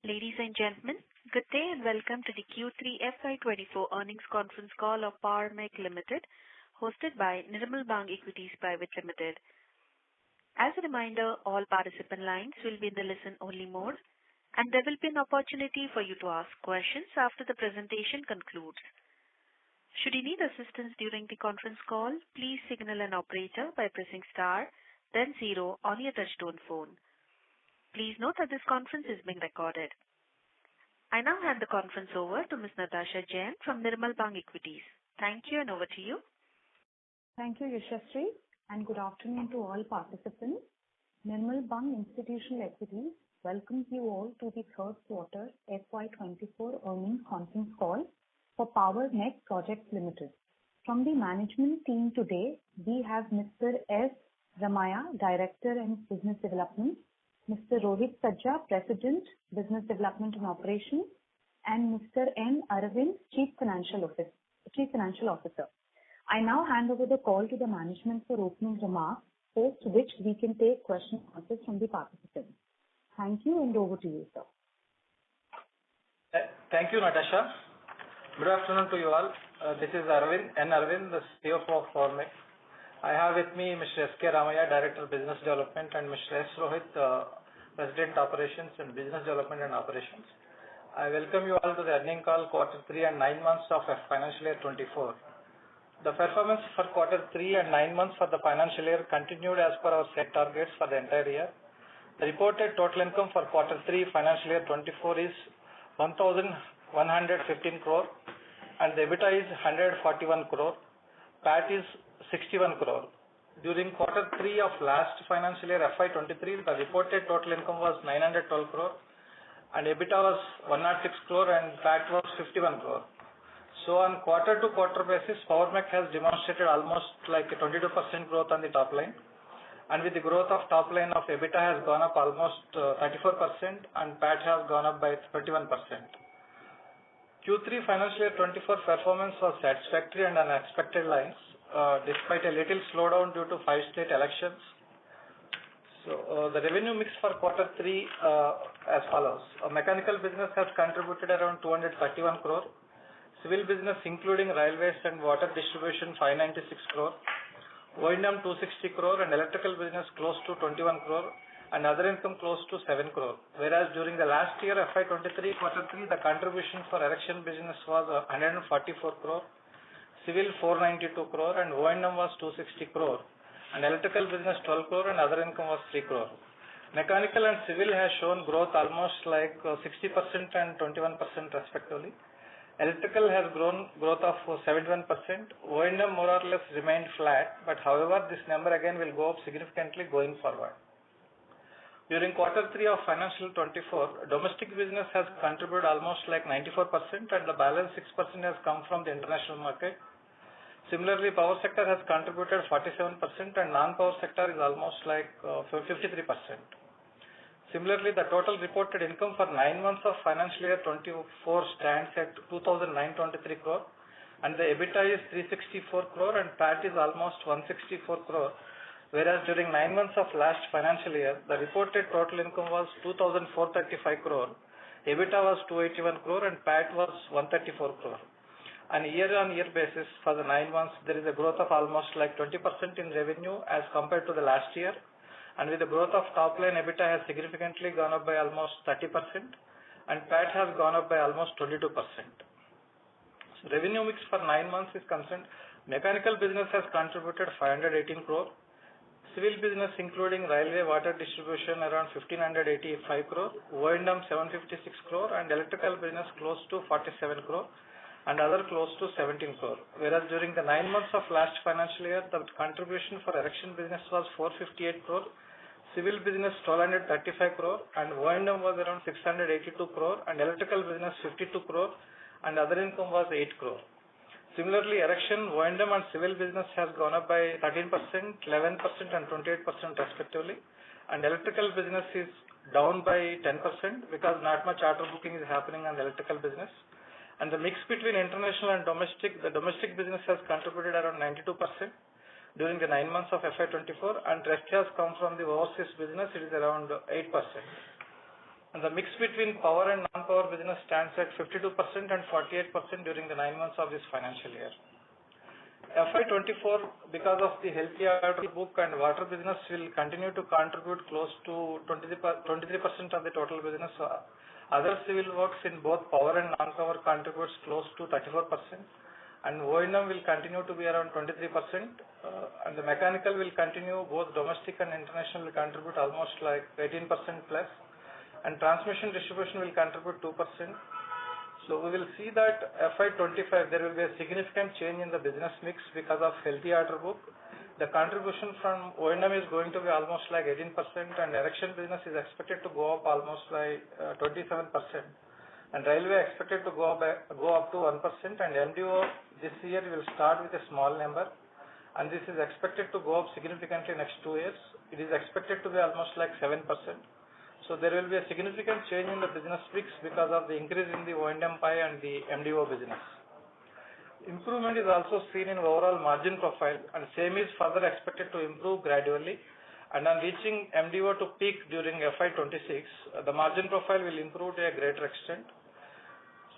Ladies and gentlemen, good day and welcome to the Q3 FY24 earnings conference call of Mech Limited, hosted by Nirmal Bang Equities Private Limited. As a reminder, all participant lines will be in the listen-only mode, and there will be an opportunity for you to ask questions after the presentation concludes. Should you need assistance during the conference call, please signal an operator by pressing star, then 0 on your touchtone phone. Please note that this conference is being recorded. I now hand the conference over to Ms. Natasha Jain from Nirmal Bang Equities. Thank you, and over to you. Thank you, Yashasri, and good afternoon to all participants. Nirmal Bang Institutional Equities welcomes you all to the third quarter FY24 earnings conference call for Mech Projects Limited. From the management team today, we have Mr. S. Ramaya, Director and Business Development, Mr. Rohit Sajja, President, Business Development and Operations, and Mr. N. Arvind, Chief Financial Officer. I now hand over the call to the management for opening remarks, post which we can take questions and answers from the participants. Thank you, and over to you, sir. Thank you, Natasha. Good afternoon to you all. This is N. Arvind, the CFO of Mech. I have with me Mr. S. K. Ramaya, Director of Business Development, and Mr. S. Rohit, President Operations and Business Development and Operations. I welcome you all to the earnings call quarter 3 and 9 months of financial year 24. The performance for quarter 3 and 9 months for the financial year continued as per our set targets for the entire year. The reported total income for quarter 3 financial year 24 is 1,115 crore and the EBITDA is 141 crore. PAT is 61 crore. During quarter 3 of last financial year FY23, the reported total income was 912 crore and EBITDA was 106 crore and PAT was 51 crore. So on quarter to quarter basis, Mech has demonstrated almost like a 22% growth on the top line, and with the growth of top line of EBITDA has gone up almost 34% and PAT has gone up by 31%. Q3 financial year 24 performance was satisfactory and on expected lines, despite a little slowdown due to 5 state elections. So the revenue mix for quarter 3 as follows. Mechanical business has contributed around 231 crore. Civil business including railways and water distribution 596 crore. O&M 260 crore and electrical business close to 21 crore and other income close to 7 crore. Whereas during the last year FY23 quarter 3 the contribution for erection business was 144 crore. Civil 492 crore and O&M was 260 crore and electrical business 12 crore and other income was 3 crore. Mechanical and civil has shown growth almost like 60% and 21% respectively. Electrical has grown growth of 71%. O&M more or less remained flat, but however this number again will go up significantly going forward. During quarter 3 of financial 24, domestic business has contributed almost like 94% and the balance 6% has come from the international market. Similarly, power sector has contributed 47% and non-power sector is almost like 53%. Similarly, the total reported income for 9 months of financial year 24 stands at 2,923 crore and the EBITDA is 364 crore and PAT is almost 164 crore. Whereas during 9 months of last financial year, the reported total income was 2,435 crore, EBITDA was 281 crore and PAT was 134 crore. On a year-on-year basis for the 9 months, there is a growth of almost like 20% in revenue as compared to the last year, and with the growth of top line, EBITDA has significantly gone up by almost 30% and PAT has gone up by almost 22%. So revenue mix for 9 months is concerned, mechanical business has contributed 518 crore, civil business including railway water distribution around 1585 crore, O&M 756 crore and electrical business close to 47 crore and other close to 17 crore. Whereas during the 9 months of last financial year, the contribution for erection business was 458 crore, civil business 1235 crore and O&M was around 682 crore and electrical business 52 crore and other income was 8 crore. Similarly, erection, O&M and civil business has gone up by 13%, 11% and 28% respectively, and electrical business is down by 10% because not much order booking is happening on the electrical business. And the mix between international and domestic, the domestic business has contributed around 92% during the 9 months of FY24 and rest has come from the overseas business, it is around 8%. And the mix between power and non-power business stands at 52% and 48% during the 9 months of this financial year. FY24, because of the healthy order book and water business, will continue to contribute close to 23% of the total business. Other civil works in both power and non-power contributes close to 34%, and O&M will continue to be around 23%, and the mechanical will continue, both domestic and international will contribute almost like 18% plus, and transmission distribution will contribute 2%. So we will see that FY25 there will be a significant change in the business mix because of healthy order book. The contribution from O&M is going to be almost like 18%, and erection business is expected to go up almost like 27%, and railway expected to go up to 1%, and MDO this year will start with a small number, and this is expected to go up significantly next 2 years. It is expected to be almost like 7%. So there will be a significant change in the business mix because of the increase in the O&M pie and the MDO business. Improvement is also seen in overall margin profile, and same is further expected to improve gradually. And on reaching MDO to peak during FY26, the margin profile will improve to a greater extent.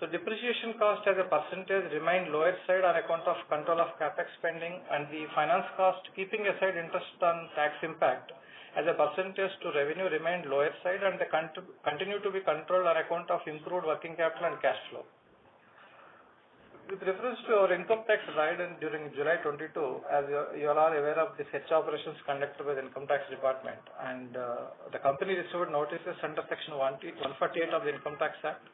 So depreciation cost as a percentage remained lower side on account of control of capex spending, and the finance cost, keeping aside interest on tax impact, as a percentage to revenue remained lower side, and they continue to be controlled on account of improved working capital and cash flow. With reference to our income tax guidance during July 22, as you all are aware of the fetch operations conducted by the Income Tax Department, and the company received notices under Section 148 of the Income Tax Act.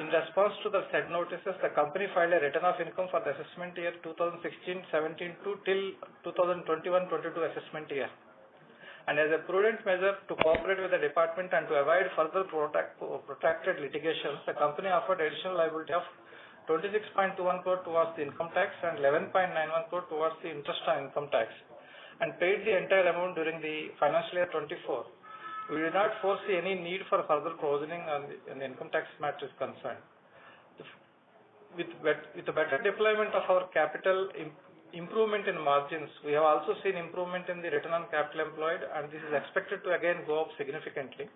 In response to the said notices, the company filed a return of income for the assessment year 2016-17 to till 2021-22 assessment year. And as a prudent measure to cooperate with the department and to avoid further protracted litigations, the company offered additional liability of 26.21 crore towards the income tax and 11.91 crore towards the interest on income tax, and paid the entire amount during the financial year 24. We do not foresee any need for further provisioning on the income tax matter is concerned. With the better deployment of our capital, improvement in margins, we have also seen improvement in the return on capital employed, and this is expected to again go up significantly.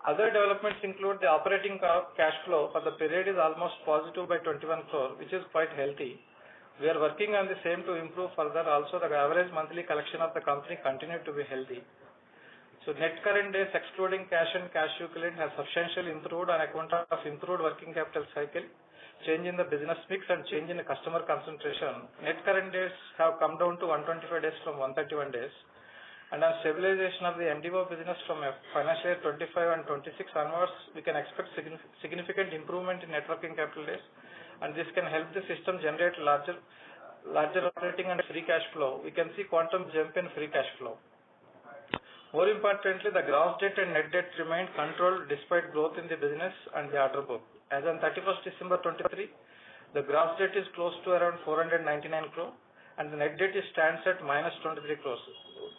Other developments include the operating cash flow for the period is almost positive by 21 crore, which is quite healthy. We are working on the same to improve further. Also, the average monthly collection of the company continued to be healthy. So net current days excluding cash and cash equivalent has substantially improved on account of improved working capital cycle, change in the business mix, and change in the customer concentration. Net current days have come down to 125 days from 131 days. And on stabilization of the MDO business from financial year 25 and 26 onwards, we can expect significant improvement in net working capital days, and this can help the system generate larger operating and free cash flow. We can see quantum jump in free cash flow. More importantly, the gross debt and net debt remained controlled despite growth in the business and the order book. As on 31st December 23, the gross debt is close to around 499 crore, and the net debt stands at minus 23 crores.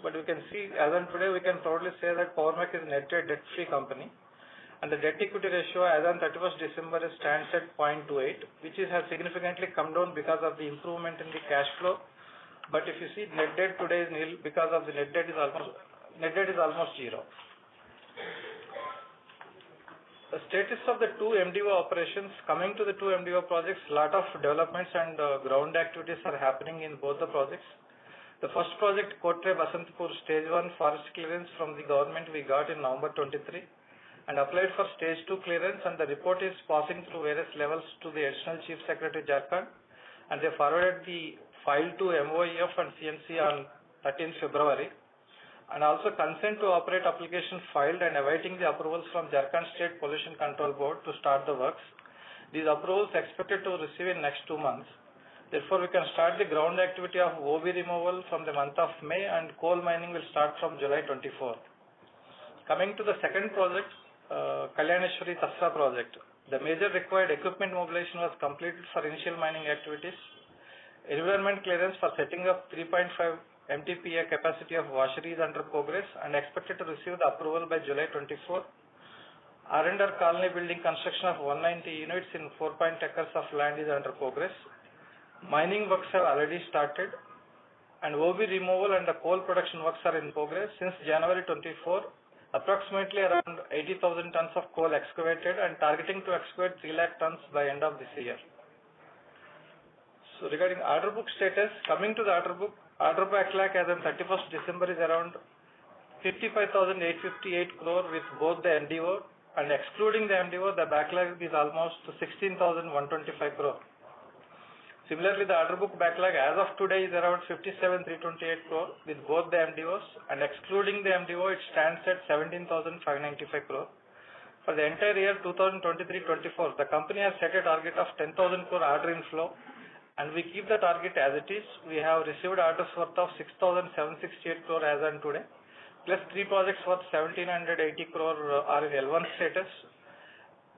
But we can see, as on today, we can proudly say that Power Mech is net debt-free company, and the debt equity ratio as on 31st December stands at 0.28, which has significantly come down because of the improvement in the cash flow. But if you see, net debt today is nil because of the net debt is almost zero. The status of the two MDO operations. Coming to the two MDO projects, lot of developments and ground activities are happening in both the projects. The first project, Kotre Basantpur Stage 1 forest clearance from the government we got in November 23 and applied for Stage 2 clearance, and the report is passing through various levels to the Additional Chief Secretary Jharkhand, and they forwarded the file to MOEF and CMC on 13th February. And also consent to operate application filed and awaiting the approvals from Jharkhand State Pollution Control Board to start the works. These approvals expected to receive in next 2 months. Therefore, we can start the ground activity of OB removal from the month of May, and coal mining will start from July 24. Coming to the second project, Kalyaneshwari Tasra project. The major required equipment mobilization was completed for initial mining activities. Environment clearance for setting up 3.5 MTPA capacity of washery is under progress and expected to receive the approval by July 24. R&R colony building construction of 190 units in 4 acres of land is under progress. Mining works have already started, and OB removal and the coal production works are in progress. Since January 24, approximately around 80,000 tons of coal excavated and targeting to excavate 3 lakh tons by end of this year. So regarding order book status, coming to the order backlog as on 31st December is around 55,858 crore with both the MDO, and excluding the MDO, the backlog is almost 16,125 crore. Similarly, the order book backlog as of today is around 57,328 crore with both the MDOs, and excluding the MDO, it stands at 17,595 crore. For the entire year 2023-24, the company has set a target of 10,000 crore order inflow, and we keep the target as it is. We have received orders worth of 6,768 crore as on today, plus 3 projects worth 1,780 crore are in L1 status,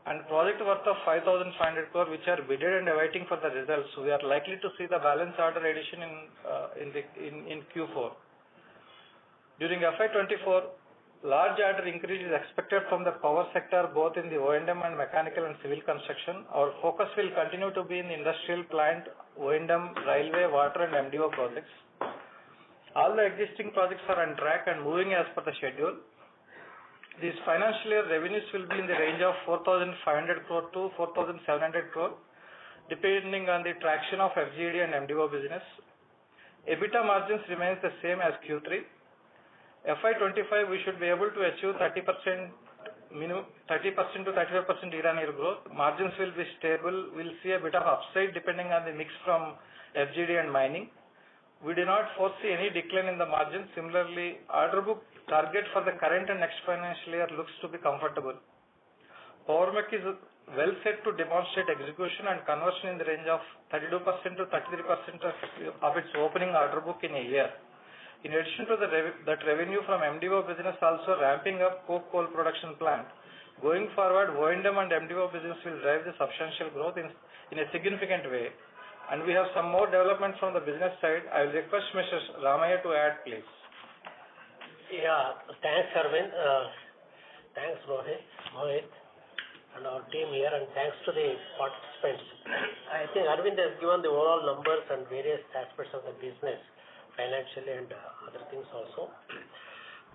and project worth of 5,500 crore which are bidded and awaiting for the results. We are likely to see the balance order addition in Q4. During FY24, large order increase is expected from the power sector both in the O&M and mechanical and civil construction. Our focus will continue to be in the industrial plant, O&M, railway, water and MDO projects. All the existing projects are on track and moving as per the schedule. These financial year revenues will be in the range of 4,500 crore to 4,700 crore, depending on the traction of FGD and MDO business. EBITDA margins remains the same as Q3. FY25 we should be able to achieve 30% to 35% year-on-year growth. Margins will be stable. We'll see a bit of upside depending on the mix from FGD and mining. We do not foresee any decline in the margin. Similarly, order book target for the current and next financial year looks to be comfortable. Power Mech is well set to demonstrate execution and conversion in the range of 32% to 33% of its opening order book in a year. In addition to that revenue from MDO business also ramping up coal production plant. Going forward, O&M and MDO business will drive the substantial growth in a significant way. And we have some more development from the business side. I will request Mr. Ramaya to add, please. Yeah, thanks, Arvind. Thanks, Mohit, and our team here, and thanks to the participants. I think Arvind has given the overall numbers and various aspects of the business, financially and other things also.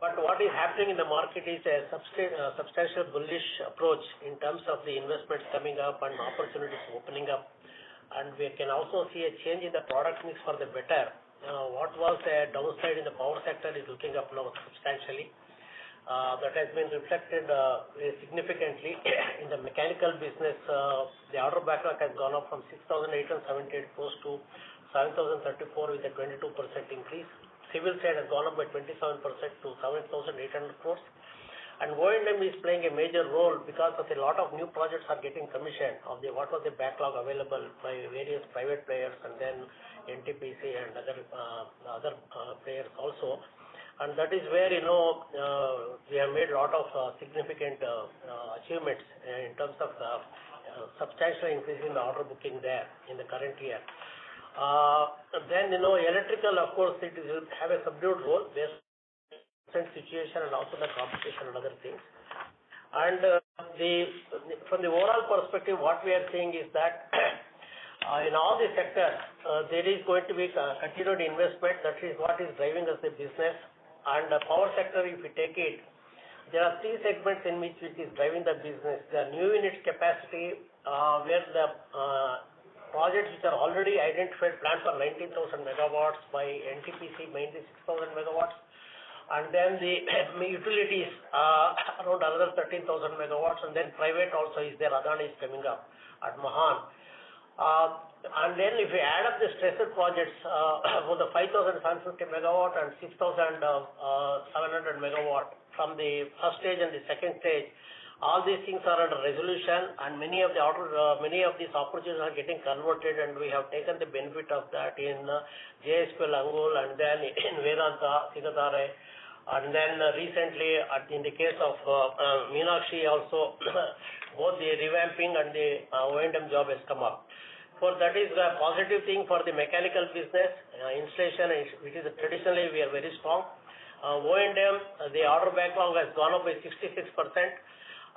But what is happening in the market is a substantial bullish approach in terms of the investments coming up and opportunities opening up. And we can also see a change in the product mix for the better. What was a downside in the power sector is looking up now substantially. That has been reflected significantly in the mechanical business. The order backlog has gone up from 6,878 crores to 7,034 with a 22% increase. Civil side has gone up by 27% to 7,800 crores. And O&M is playing a major role because of a lot of new projects are getting commissioned of what was the backlog available by various private players and then NTPC and other players also. And that is where, we have made a lot of significant achievements in terms of substantial increase in the order booking there in the current year. Then, electrical, of course, it will have a subdued role based situation and also the competition and other things. And from the overall perspective, what we are seeing is that in all the sectors, there is going to be continued investment. That is what is driving us the business. And the power sector, if we take it, there are 3 segments in which it is driving the business. The new units capacity, where the projects which are already identified plans for 19,000 megawatts by NTPC, mainly 6,000 megawatts. And then the utilities around another 13,000 megawatts, and then private also is there. Adani is coming up at Mahan. And then if we add up the stressed projects for the 5,750 megawatt and 6,700 megawatt from the first stage and the second stage, all these things are under resolution, and many of these opportunities are getting converted, and we have taken the benefit of that in JSPL Angul, and then in Vedanta, Sigatare. And then recently, in the case of Meenakshi also, both the revamping and the O&M job has come up. For that is a positive thing for the mechanical business. Installation, which is traditionally we are very strong. O&M, the order backlog has gone up by 66%.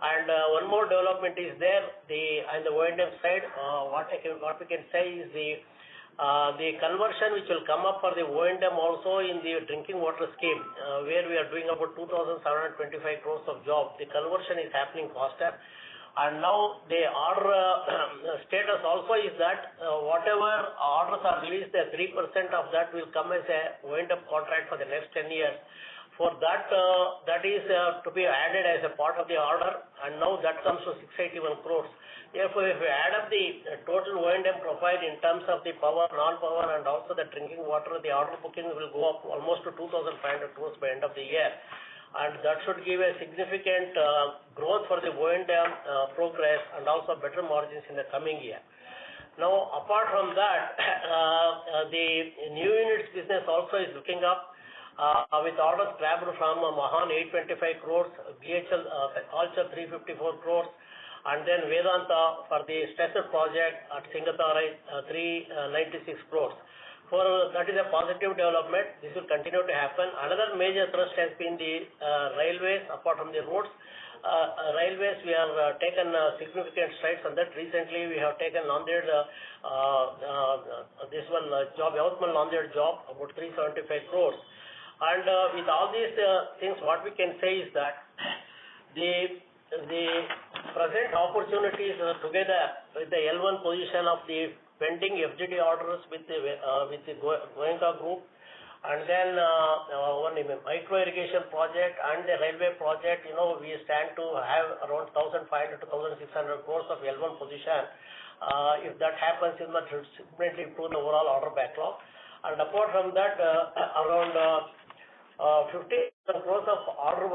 And one more development is there, on the O&M side, what we can say is the the conversion which will come up for the O&M also in the drinking water scheme, where we are doing about 2,725 crores of job. The conversion is happening faster. And now the order status also is that whatever orders are released, the 3% of that will come as a O&M contract for the next 10 years. For that, that is to be added as a part of the order, and now that comes to 681 crores. Therefore, if we add up the total O&M profile in terms of the power, non-power, and also the drinking water, the order booking will go up almost to 2,500 crores by end of the year. And that should give a significant growth for the O&M progress and also better margins in the coming year. Now, apart from that, the new units business also is looking up with orders grabbed from Mahan 825 crores, BHL also 354 crores, and then Vedanta for the stressor project at Singatarai 396 crores. That is a positive development. This will continue to happen. Another major thrust has been the railways, apart from the roads. Railways, we have taken significant strides on that. Recently, we have taken Nanded, this one job, Yavatmal Nanded job, about 375 crores. And with all these things, what we can say is that the present opportunities together with the L1 position of the pending FGD orders with the Goenka Group, and then one micro irrigation project and the railway project, we stand to have around 1,500 to 1,600 crores of L1 position. If that happens, it will significantly improve the overall order backlog. And apart from that, around 50 crores of order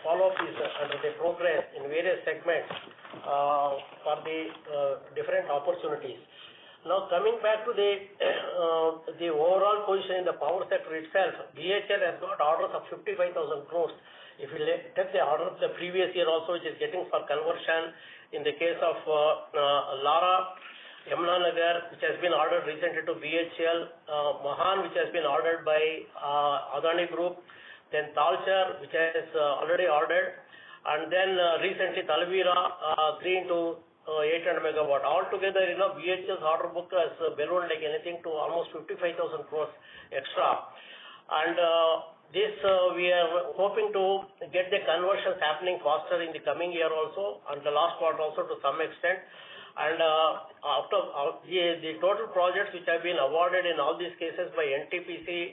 follow-up is under the progress in various segments for the different opportunities. Now, coming back to the overall position in the power sector itself, BHL has got orders of 55,000 crores. If you take the order of the previous year also, which is getting for conversion in the case of Lara, Yamunanagar, which has been ordered recently to BHL, Mahan, which has been ordered by Adani Group, then Talcher, which has already ordered, and then recently Talvira 3 into 800 megawatt. Altogether, BHL's order book has ballooned like anything to almost 55,000 crores extra. And this we are hoping to get the conversions happening faster in the coming year also, and the last quarter also to some extent. And after the total projects which have been awarded in all these cases by NTPC,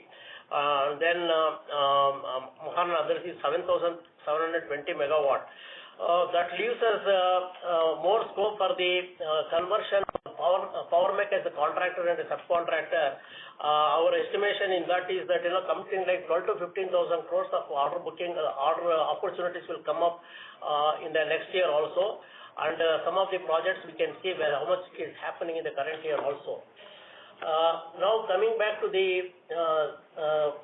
then Mahan and others is 7,720 megawatt. That leaves us more scope for the conversion of Power Mech as a contractor and a subcontractor. Our estimation in that is that something like 12 to 15,000 crores of order booking, order opportunities will come up in the next year also. And some of the projects we can see where how much is happening in the current year also. Now coming back to the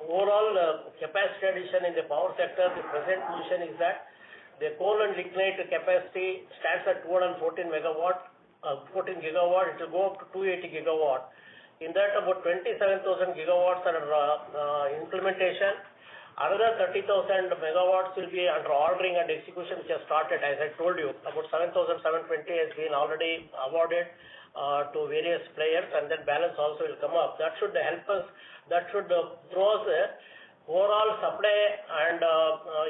overall capacity addition in the power sector, the present position is that the coal and lignite capacity stands at 214 megawatt, 14 gigawatt. It will go up to 280 gigawatt. In that, about 27,000 gigawatts are implementation. Another 30,000 megawatts will be under ordering and execution, which has started. As I told you, about 7,720 has been already awarded to various players, and then balance also will come up. That should help us. That should throw us overall supply and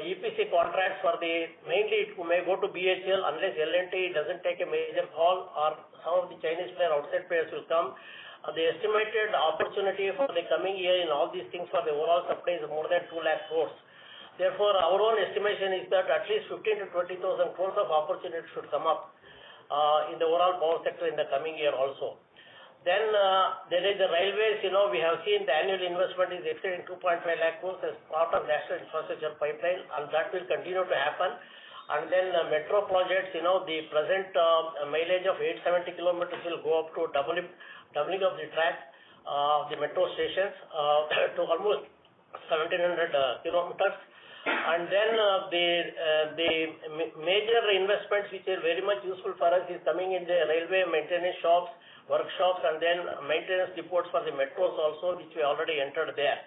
EPC contracts for the mainly it may go to BHL unless L&T doesn't take a major call, or some of the Chinese players, outside players will come. The estimated opportunity for the coming year in all these things for the overall supply is more than 2 lakh crores. Therefore, our own estimation is that at least 15 to 20,000 crores of opportunity should come up in the overall power sector in the coming year also. Then there is the railways. We have seen the annual investment is exceeding 2.5 lakh crores as part of national infrastructure pipeline, and that will continue to happen. And then metro projects, the present mileage of 870 kilometers will go up to doubling of the track, the metro stations to almost 1700 kilometers. And then the major investments which are very much useful for us is coming in the railway maintenance shops, workshops, and then maintenance depots for the metros also, which we already entered there.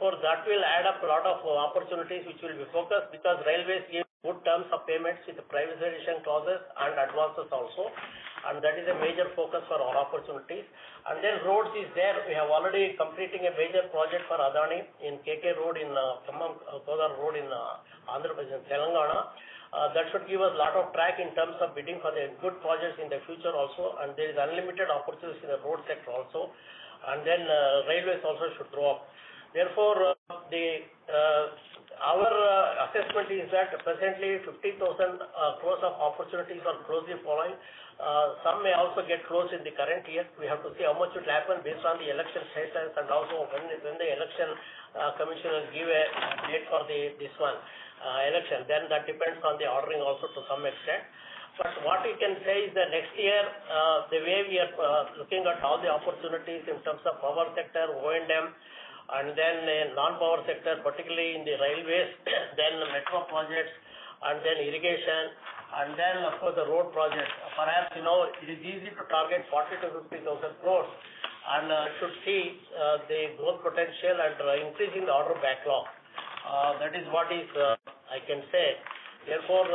For that will add up a lot of opportunities which will be focused, because railways give good terms of payments with privatization clauses and advances also, and that is a major focus for our opportunities. And then roads is there. We have already completing a major project for Adani in KK Road in Kodar Road in Andhra Pradesh, Telangana. That should give us a lot of track in terms of bidding for the good projects in the future also, and there is unlimited opportunities in the road sector also, and then railways also should grow up. Therefore, our assessment is that presently 50,000 crores of opportunities are closely following. Some may also get closed in the current year. We have to see how much will happen based on the election status, and also when the election commission will give a date for this one election. Then that depends on the ordering also to some extent. But what we can say is that next year, the way we are looking at all the opportunities in terms of power sector, O&M, and then non-power sector, particularly in the railways, then the metro projects, and then irrigation, and then of course the road projects. Perhaps, it is easy to target 40 to 50,000 crores, and should see the growth potential and increasing the order backlog. That is what is I can say. Therefore,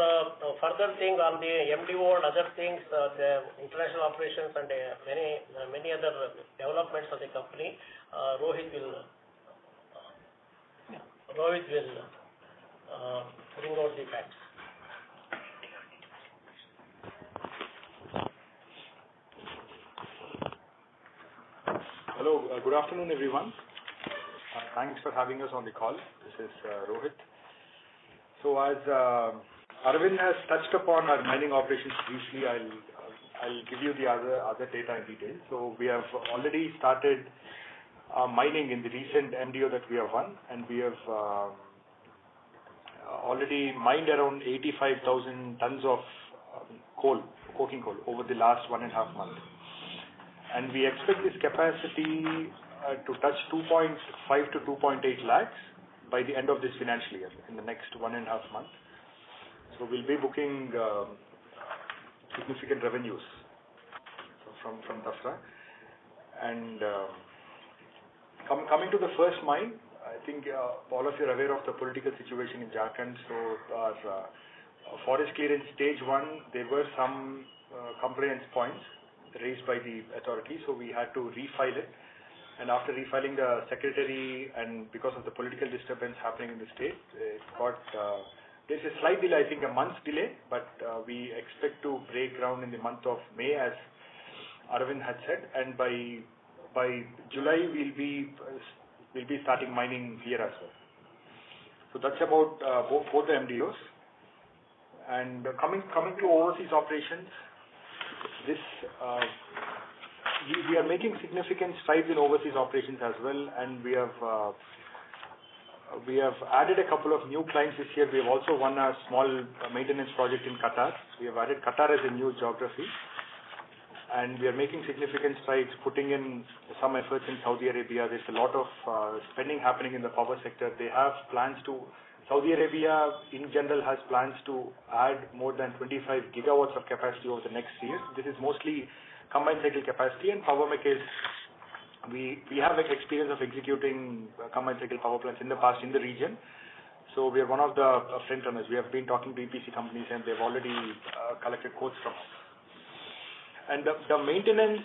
further thing on the MDO and other things, the international operations and many other developments of the company, Rohit will bring out the facts. Hello, good afternoon, everyone. Thanks for having us on the call. This is Rohit. So as Arvind has touched upon our mining operations briefly, I'll give you the other data in detail. So we have already started mining in the recent MDO that we have won, and we have already mined around 85,000 tons of coking coal over the last 1.5 months. And we expect this capacity to touch 2.5 to 2.8 lakhs by the end of this financial year, in the next 1.5 months. So we'll be booking significant revenues from Tasra. And coming to the first mine, I think all of you are aware of the political situation in Jharkhand. So our forest clearance stage 1, there were some compliance points raised by the authorities, so we had to refile it. And after refiling the secretary, and because of the political disturbance happening in the state, it got there's a slight delay, I think a month's delay, but we expect to break ground in the month of May, as Arvind had said, and by July we'll be starting mining here as well. So that's about both the MDOs. And coming to overseas operations, we are making significant strides in overseas operations as well, and we have added a couple of new clients this year. We have also won a small maintenance project in Qatar. We have added Qatar as a new geography, and we are making significant strides, putting in some efforts in Saudi Arabia. There's a lot of spending happening in the power sector. They have plans to, Saudi Arabia in general has plans to add more than 25 gigawatts of capacity over the next year. This is mostly combined cycle capacity, and Power Mech is, we have experience of executing combined cycle power plants in the past in the region. So we are one of the front runners. We have been talking to EPC companies, and they've already collected quotes from us. And the maintenance,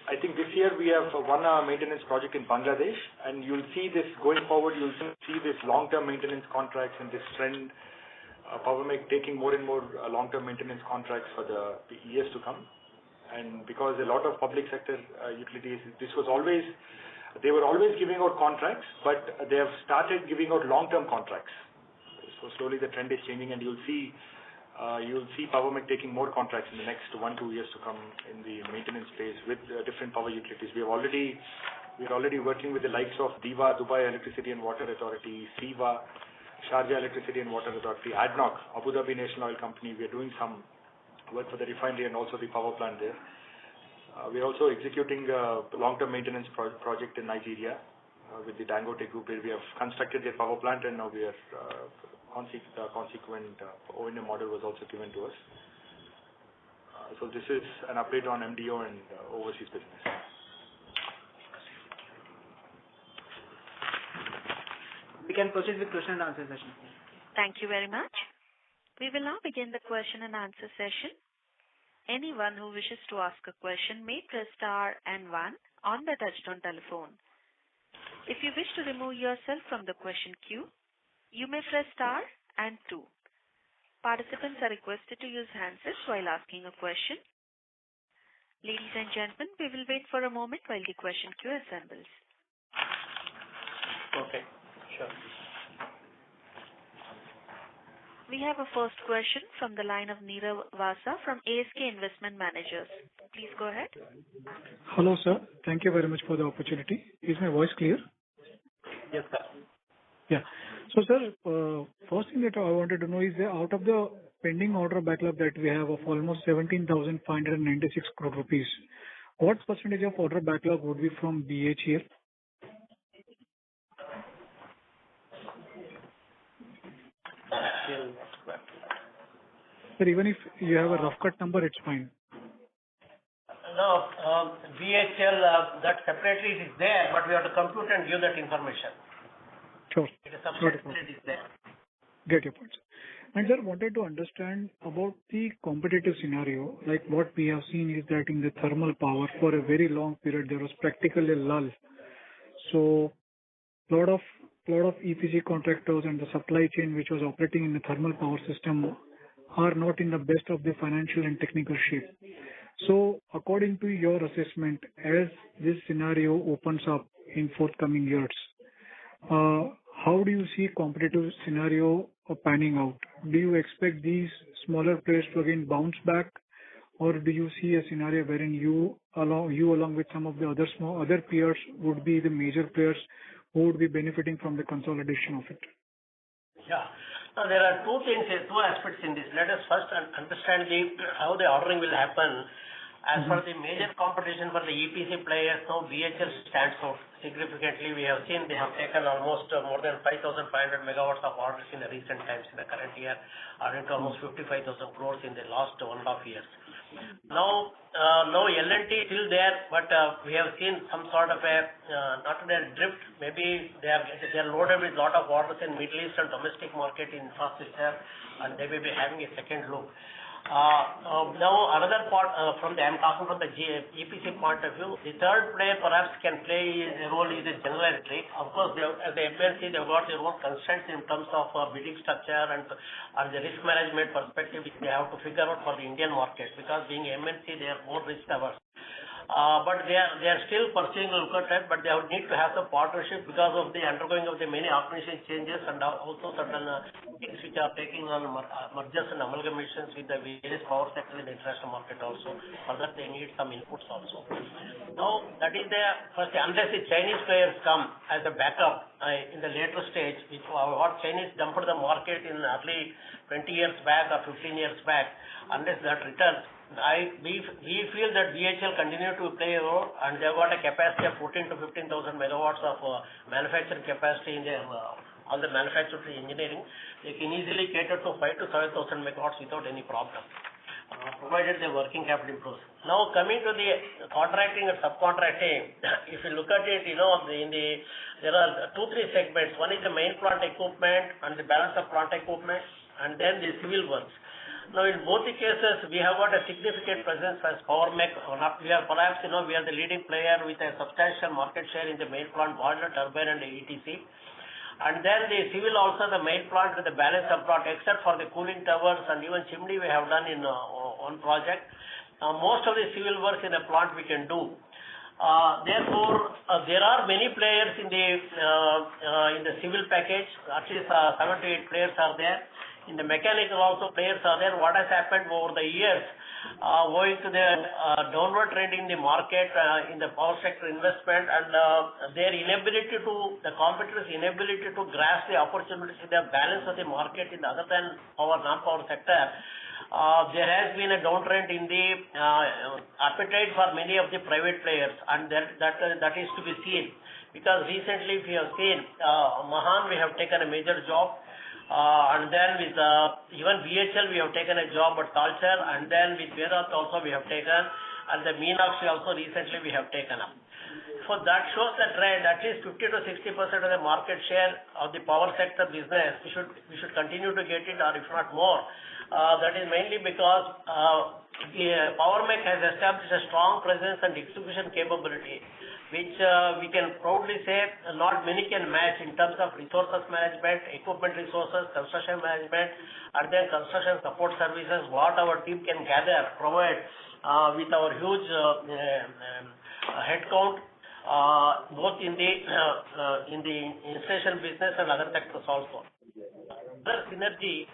I think this year we have won a maintenance project in Bangladesh, and you'll see this going forward. You'll see this long-term maintenance contracts and this trend, Power Mech taking more and more long-term maintenance contracts for the years to come. And because a lot of public sector utilities, they were always giving out contracts, but they have started giving out long-term contracts. So slowly the trend is changing, and you'll see Power Mech taking more contracts in the next 1-2 years to come in the maintenance space with different power utilities. We're already working with the likes of DIVA, Dubai Electricity and Water Authority, SIVA, Sharjah Electricity and Water Authority, ADNOC, Abu Dhabi National Oil Company. We are doing some work for the refinery and also the power plant there. We are also executing a long-term maintenance project in Nigeria with the Dangote Group, where we have constructed their power plant, and now we are consequent O&M model was also given to us. So this is an update on MDO and overseas business. We can proceed with question and answer session. Thank you very much. We will now begin the question and answer session. Anyone who wishes to ask a question may press star and one on the touchtone telephone. If you wish to remove yourself from the question queue, you may press star and two. Participants are requested to use handsets while asking a question. Ladies and gentlemen, we will wait for a moment while the question queue assembles. Okay, sure. We have a first question from the line of Nirav Vasa from ASK Investment Managers. Please go ahead. Hello, sir. Thank you very much for the opportunity. Is my voice clear? Yes, sir. Yeah. So, sir, first thing that I wanted to know is that out of the pending order backlog that we have of almost 17,596 crore rupees, what percentage of order backlog would be from BHEL? Sir, even if you have a rough cut number, it's fine. No, BHL, that separately it is there, but we have to compute and give that information. Sure. It is separately it is there. Get your point, sir. And sir, wanted to understand about the competitive scenario. Like what we have seen is that in the thermal power for a very long period, there was practically a lull. So, lot of EPC contractors and the supply chain which was operating in the thermal power system are not in the best of the financial and technical shape. So, according to your assessment, as this scenario opens up in forthcoming years, how do you see competitive scenario panning out? Do you expect these smaller players to again bounce back, or do you see a scenario wherein you along with some of the other peers would be the major players who would be benefiting from the consolidation of it? Yeah. Now, there are two aspects in this. Let us first understand how the ordering will happen. As for the major competition for the EPC players, now BHL stands out significantly. We have seen they have taken almost more than 5,500 megawatts of orders in the recent times in the current year, adding to almost 55,000 crores in the last 1.5 years. Now L&T is still there, but we have seen some sort of a not a drift. Maybe they are loaded with lot of orders in Middle East and domestic market infrastructure, and they may be having a second look. Now another part I'm talking from the EPC point of view. The third player perhaps can play a role is the General Electric. Of course, as the MNC, they've got their own constraints in terms of bidding structure and the risk management perspective, which they have to figure out for the Indian market, because being MNC, they are more risk averse. But they are still pursuing a look at it, but they need to have some partnership because of the undergoing of the many organization changes and also certain things which are taking on mergers and amalgamations with the various power sectors in the international market also. For that, they need some inputs also. Now, that is the first, unless the Chinese players come as a backup in the later stage, which what Chinese dumped the market in early 20 years back or 15 years back, unless that returns, we feel that BHL continue to play a role, and they've got a capacity of 14 to 15,000 megawatts of manufacturing capacity in their all the manufacturing engineering. They can easily cater to 5 to 7,000 megawatts without any problem, provided the working capital improves. Now coming to the contracting and subcontracting, if you look at it, there are 2-3 segments. One is the main plant equipment and the balance of plant equipment, and then the civil works. Now, in both the cases, we have got a significant presence as Power Mech. We are perhaps, we are the leading player with a substantial market share in the main plant, boiler, turbine, and the ETC. And then the civil also, the main plant with the balance of plant, except for the cooling towers and even chimney we have done in one project. Most of the civil works in a plant we can do. Therefore, there are many players in the civil package. At least 7 to 8 players are there. In the mechanical also players are there. What has happened over the years, owing to the downward trend in the market, in the power sector investment, and the competitors' inability to grasp the opportunities in the balance of the market in the other than our non-power sector, there has been a downtrend in the appetite for many of the private players, and that is to be seen. Because recently, if you have seen, Mahan, we have taken a major job. And then with even BHL we have taken a job at Talcher, and then with Vedat also we have taken, and the Meenakshi also recently we have taken up. for that shows the trend. At least 50 to 60% of the market share of the power sector business, we should continue to get it, or if not more. That is mainly because Power Mech has established a strong presence and execution capability, which we can proudly say not many can match in terms of resources management, equipment resources, construction management, and then construction support services, what our team can provide with our huge headcount, both in the installation business and other sectors also. Other synergy,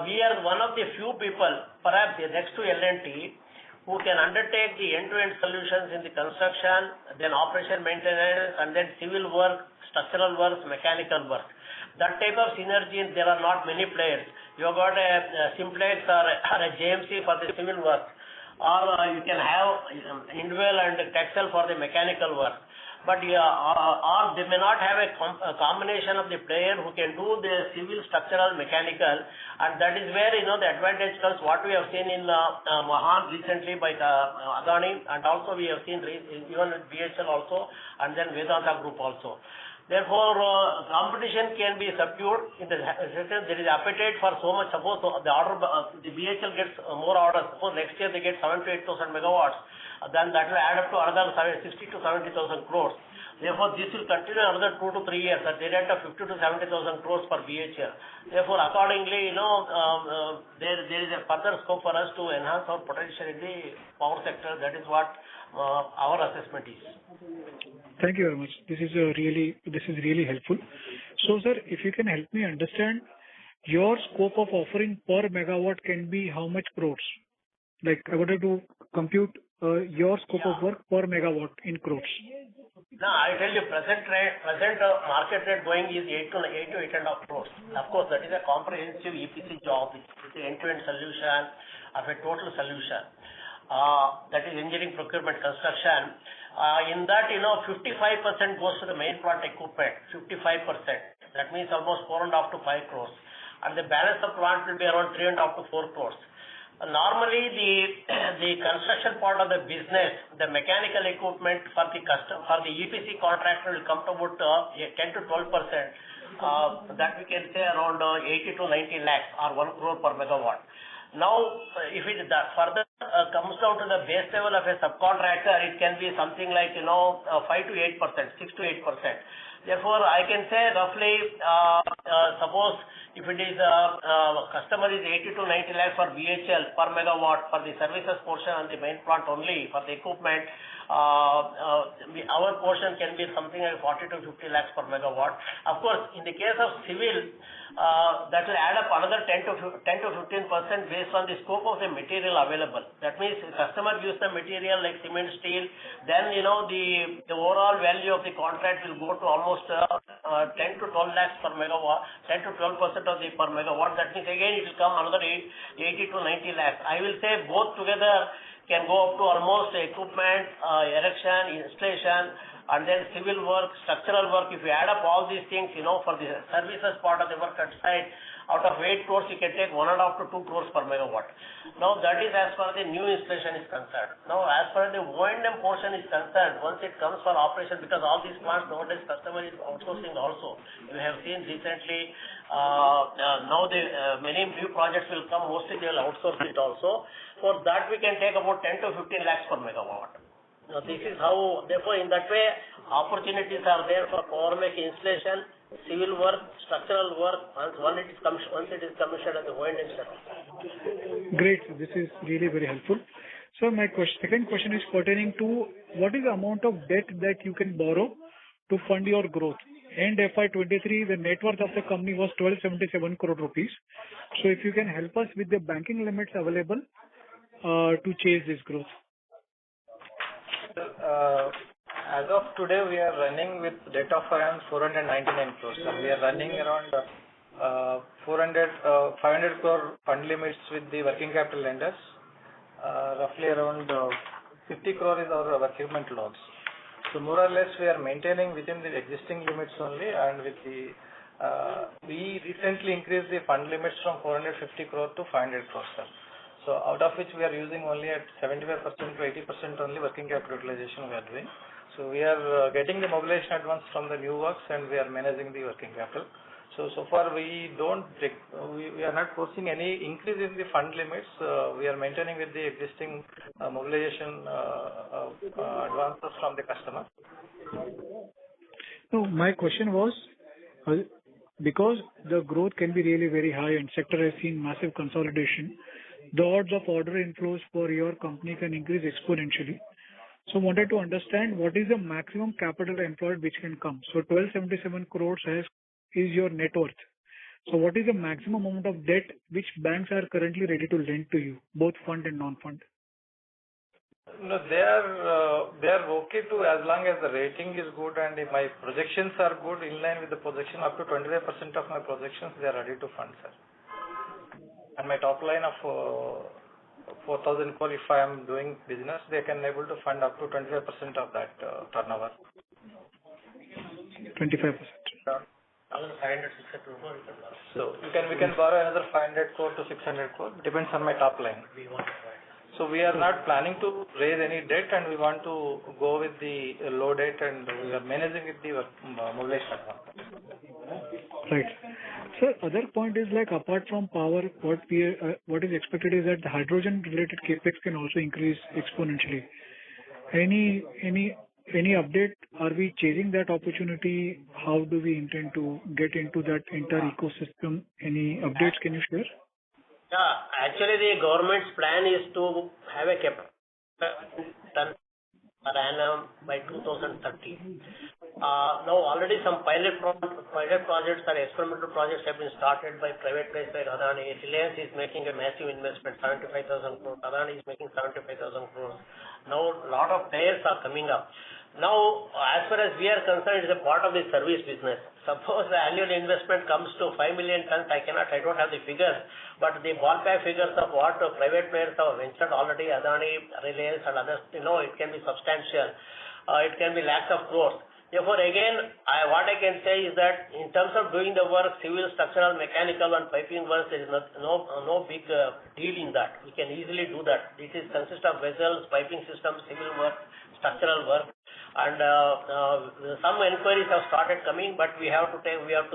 we are one of the few people, perhaps next to L&T, who can undertake the end-to-end solutions in the construction, then operation maintenance, and then civil work, structural work, mechanical work. That type of synergy, there are not many players. You have got a Simplex or a JMC for the civil work, or you can have Indwell and Texel for the mechanical work. But or they may not have a combination of the player who can do the civil, structural, mechanical, and that is where the advantage comes. What we have seen in Mahan recently by Adani, and also we have seen even with BHL also, and then Vedanta Group also. Therefore, competition can be subdued. There is appetite for so much. Suppose the BHL gets more orders. Suppose next year they get 7 to 8,000 megawatts. Then that will add up to another 60 to 70,000 crores. Therefore, this will continue another 2 to 3 years at the rate of 50 to 70,000 crores per BHL. Therefore, accordingly, there is a further scope for us to enhance our potential in the power sector. That is what our assessment is. Thank you very much. This is really helpful. So, sir, if you can help me understand, your scope of offering per megawatt can be how much crores? Like, I wanted to compute your scope of work per megawatt in crores. No, I tell you, present market rate going is 8 to 8.5 crores. Of course, that is a comprehensive EPC job. It's an end-to-end solution of a total solution. That is engineering, procurement, construction. In that, 55% goes to the main plant equipment. 55%. That means almost 4.5 to 5 crores. And the balance of plant will be around 3.5 to 4 crores. Normally, the construction part of the business, the mechanical equipment for the EPC contractor will come to about 10 to 12%. That we can say around 80 to 90 lakhs or 1 crore per megawatt. Now, if it further comes down to the base level of a subcontractor, it can be something like 5 to 8%, 6 to 8%. Therefore, I can say roughly, suppose if it is customer is 80 to 90 lakhs for BHL per megawatt for the services portion and the main plant only for the equipment, our portion can be something like 40 to 50 lakhs per megawatt. Of course, in the case of civil, that will add up another 10 to 15% based on the scope of the material available. That means the customer gives the material like cement, steel, then the overall value of the contract will go to almost 10 to 12 lakhs per megawatt, 10 to 12% of the per megawatt. That means again it will come another 80 to 90 lakhs. I will say both together can go up to almost equipment, erection, installation, and then civil work, structural work. If you add up all these things, for the services part of the work at site, out of 8 crores, you can take 1.5 to 2 crores per megawatt. Now, that is as far as the new installation is concerned. Now, as far as the O&M portion is concerned, once it comes for operation, because all these plants nowadays customer is outsourcing also. You have seen recently, now many new projects will come, mostly they will outsource it also. For that, we can take about 10 to 15 lakhs per megawatt. Now, this is how, therefore, in that way, opportunities are there for Power Mech installation, civil work, structural work, once it is commissioned at the O&M setup. Great. This is really very helpful. So, my second question is pertaining to what is the amount of debt that you can borrow to fund your growth? And FY23, the net worth of the company was 1277 crore rupees. So, if you can help us with the banking limits available to chase this growth. As of today, we are running with debt of around 499 crores. And we are running around 500 crore fund limits with the working capital lenders. Roughly around 50 crore is our equipment loans. So more or less, we are maintaining within the existing limits only. And with the we recently increased the fund limits from 450 crore to 500 crores. So out of which we are using only at 75% to 80% only working capital utilization we are doing. So we are getting the mobilization advance from the new works, and we are managing the working capital. So far we are not foreseeing any increase in the fund limits. We are maintaining with the existing mobilization advances from the customer. No, my question was, because the growth can be really very high and sector has seen massive consolidation, the odds of order inflows for your company can increase exponentially. So wanted to understand what is the maximum capital employed which can come. So 1277 crores is your net worth. So what is the maximum amount of debt which banks are currently ready to lend to you, both fund and non-fund? No, they are okay to, as long as the rating is good and if my projections are good, in line with the projection, up to 25% of my projections they are ready to fund, sir. And my top line of 4,000 crore, if I am doing business, they can able to fund up to 25% of that turnover. 25%. So we can borrow another 500 crore to 600 crore, depends on my top line. So we are not planning to raise any debt, and we want to go with the low debt, and we are managing with the mobilization advance. Right. Sir, other point is like apart from power, what is expected is that the hydrogen related capex can also increase exponentially. Any update? Are we chasing that opportunity? How do we intend to get into that entire ecosystem? Any updates can you share? Yeah, actually the government's plan is to have a capacity per annum by 2030. Now already some pilot projects or experimental projects have been started by private players like Adani. Reliance is making a massive investment, 75,000 crores. Adani is making 75,000 crores. Now a lot of players are coming up. Now, as far as we are concerned, it's a part of the service business. Suppose the annual investment comes to 5 million tons, I don't have the figures, but the ballpark figures of what private players have ventured already, Adani, Reliance and others, it can be substantial. It can be lakhs of crores. Therefore, again, what I can say is that in terms of doing the work, civil, structural, mechanical and piping work, there is no big deal in that. We can easily do that. It consists of vessels, piping systems, civil work, structural work. And some inquiries have started coming, but we have to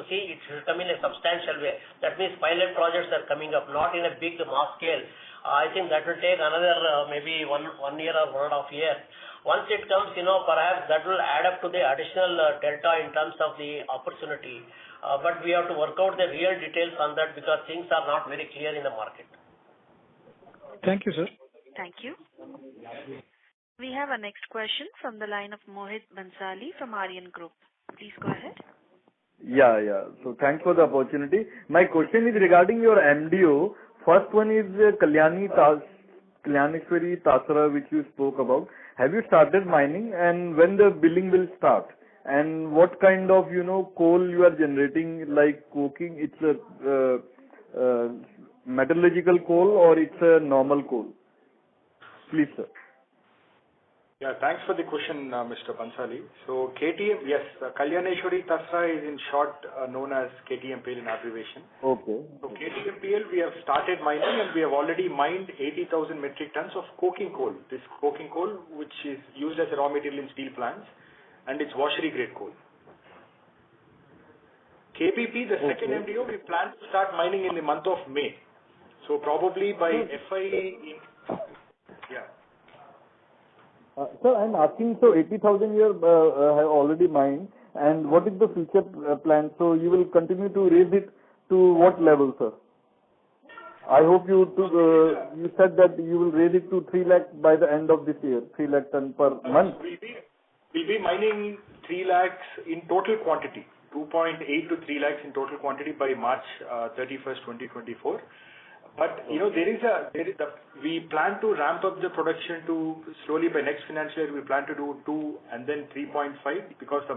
see it will come in a substantial way. That means pilot projects are coming up, not in a big mass scale. I think that will take another maybe one year or 1.5 years. Once it comes, perhaps that will add up to the additional delta in terms of the opportunity. But we have to work out the real details on that because things are not very clear in the market. Thank you, sir. Thank you. We have our next question from the line of Mohit Bansali from Aryan Group. Please go ahead. Yeah. So thanks for the opportunity. My question is regarding your MDO. First one is Kalyaneshwari Tasra, which you spoke about. Have you started mining, and when the billing will start? And what kind of coal you are generating, like coking? It's a metallurgical coal or it's a normal coal? Please, sir. Yeah, thanks for the question, Mr. Bansali. So KTM, yes, Kalyaneshwari Tasra is in short known as KTMPL in abbreviation. Okay. So KTMPL, we have started mining and we have already mined 80,000 metric tons of coking coal. This coking coal, which is used as a raw material in steel plants, and it's washery grade coal. KBP, the second MDO, we plan to start mining in the month of May. So probably by Sir, I'm asking, so 80,000 you have already mined, and what is the future plan? So you will continue to raise it to what level, sir? I hope you said that you will raise it to 3 lakh by the end of this year, 3 lakh ton per month. We'll be mining 3 lakhs in total quantity, 2.8 to 3 lakhs in total quantity by March 31st, 2024. But we plan to ramp up the production to slowly by next financial year. We plan to do 2 and then 3.5 because the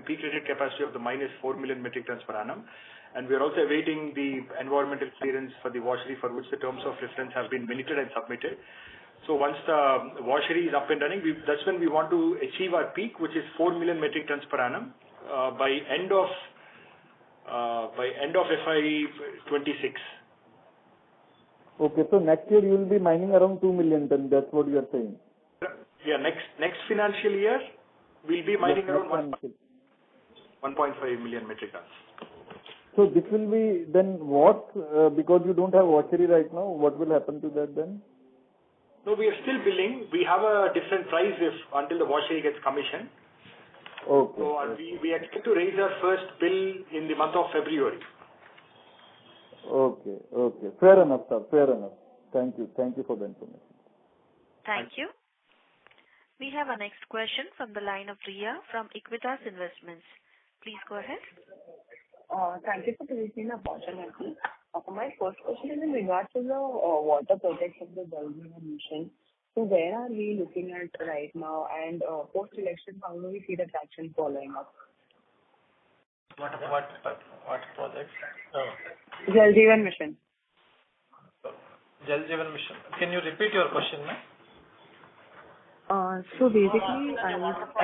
peak rated capacity of the mine is 4 million metric tons per annum. And we are also awaiting the environmental clearance for the washery, for which the terms of reference have been minuted and submitted. So once the washery is up and running, that's when we want to achieve our peak, which is 4 million metric tons per annum by end of FY26. Okay, so next year you will be mining around 2 million ton. That's what you are saying. Yeah, next financial year We'll be mining Yes, around 1.5 million metric tons. So this will be then what? Because you don't have washery right now, what will happen to that then? No, we are still billing. We have a different price until the washery gets commissioned. Okay. So we expect to raise our first bill in the month of February. Okay. Fair enough, sir. Fair enough. Thank you for the information. Thank you. We have our next question from the line of Riya from Equitas Investments. Please go ahead. Thank you for giving me the opportunity. My first question is in regards to the water projects of the Jal Jeevan Mission. So where are we looking at right now, and post-election, how do we see the traction following up? What projects? Jal Jeevan Mission. Jal Jeevan Mission. Can you repeat your question, ma'am? So basically, I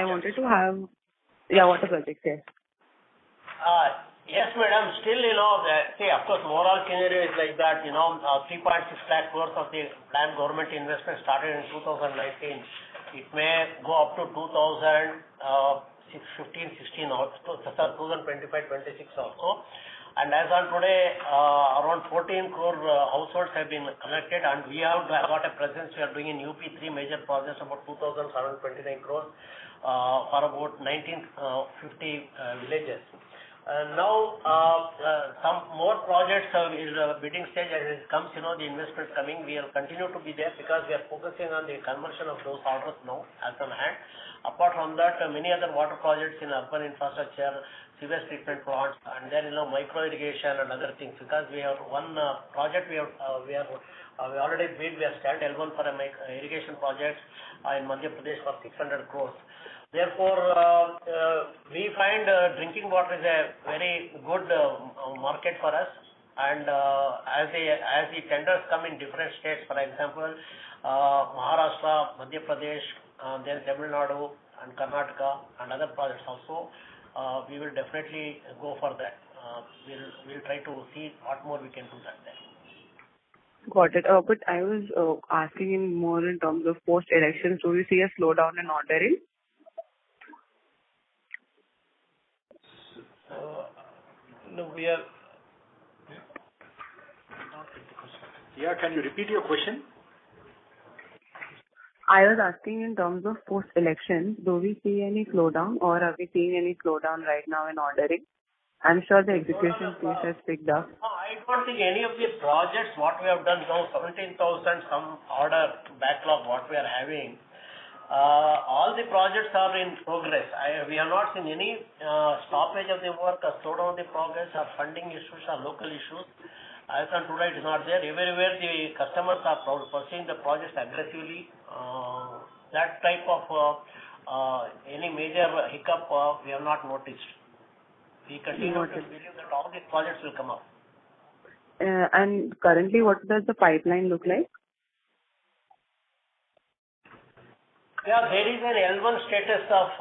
wanted to have water projects, yes. Yes, madam. Still, see, of course, overall scenario is like that, 3.6 lakh crores of the planned government investment started in 2019. It may go up to 2015, 16 also, 2025, 26 also. And as on today, around 14 crore households have been connected, and we have got a presence. We are doing in UP 3 major projects, about 2,729 crores for about 1950 villages. Now, some more projects is bidding stage. As it comes, the investment coming, we will continue to be there because we are focusing on the conversion of those orders now as on hand. Apart from that, many other water projects in urban infrastructure, sewage treatment plants, and then micro irrigation and other things. Because we have one project, we already bid. We have stand L1 for a irrigation project in Madhya Pradesh for 600 crores. Therefore, we find drinking water is a very good market for us. And as the tenders come in different states, for example, Maharashtra, Madhya Pradesh, then Tamil Nadu and Karnataka and other projects also, we will definitely go for that. We'll try to see what more we can do that there. Got it. But I was asking more in terms of post-elections. Do we see a slowdown in ordering? No, we are. Yeah, can you repeat your question? I was asking in terms of post-elections, do we see any slowdown, or are we seeing any slowdown right now in ordering? I'm sure the execution pace has picked up. No, I don't think any of the projects what we have done now, 17,000 some order backlog what we are having, all the projects are in progress. We have not seen any stoppage of the work or slowdown of the progress or funding issues or local issues. As on today, it is not there. Everywhere the customers are pursuing the projects aggressively. That type of any major hiccup we have not noticed. We continue to believe that all these projects will come up. And currently, what does the pipeline look like? Yeah, there is an L1 status of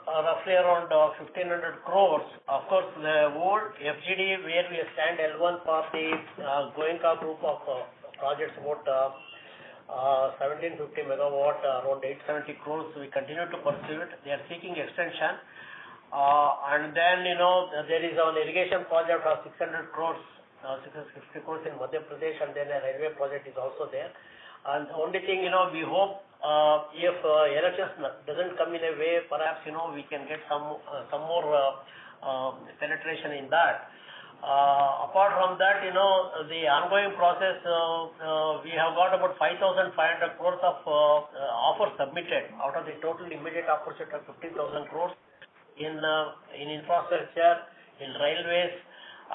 roughly around 1,500 crores. Of course, the old FGD where we stand L1 for the Goenka group of projects about 1750 megawatt, around 870 crores. We continue to pursue it. They are seeking extension. And then, there is an irrigation project of 600 crores, 650 crores in Madhya Pradesh, and then a railway project is also there. And the only thing, we hope if elections doesn't come in a way, perhaps, we can get some more penetration in that. Apart from that, the ongoing process, we have got about 5,500 crores of offers submitted out of the total immediate opportunity of 15,000 crores in infrastructure, in railways,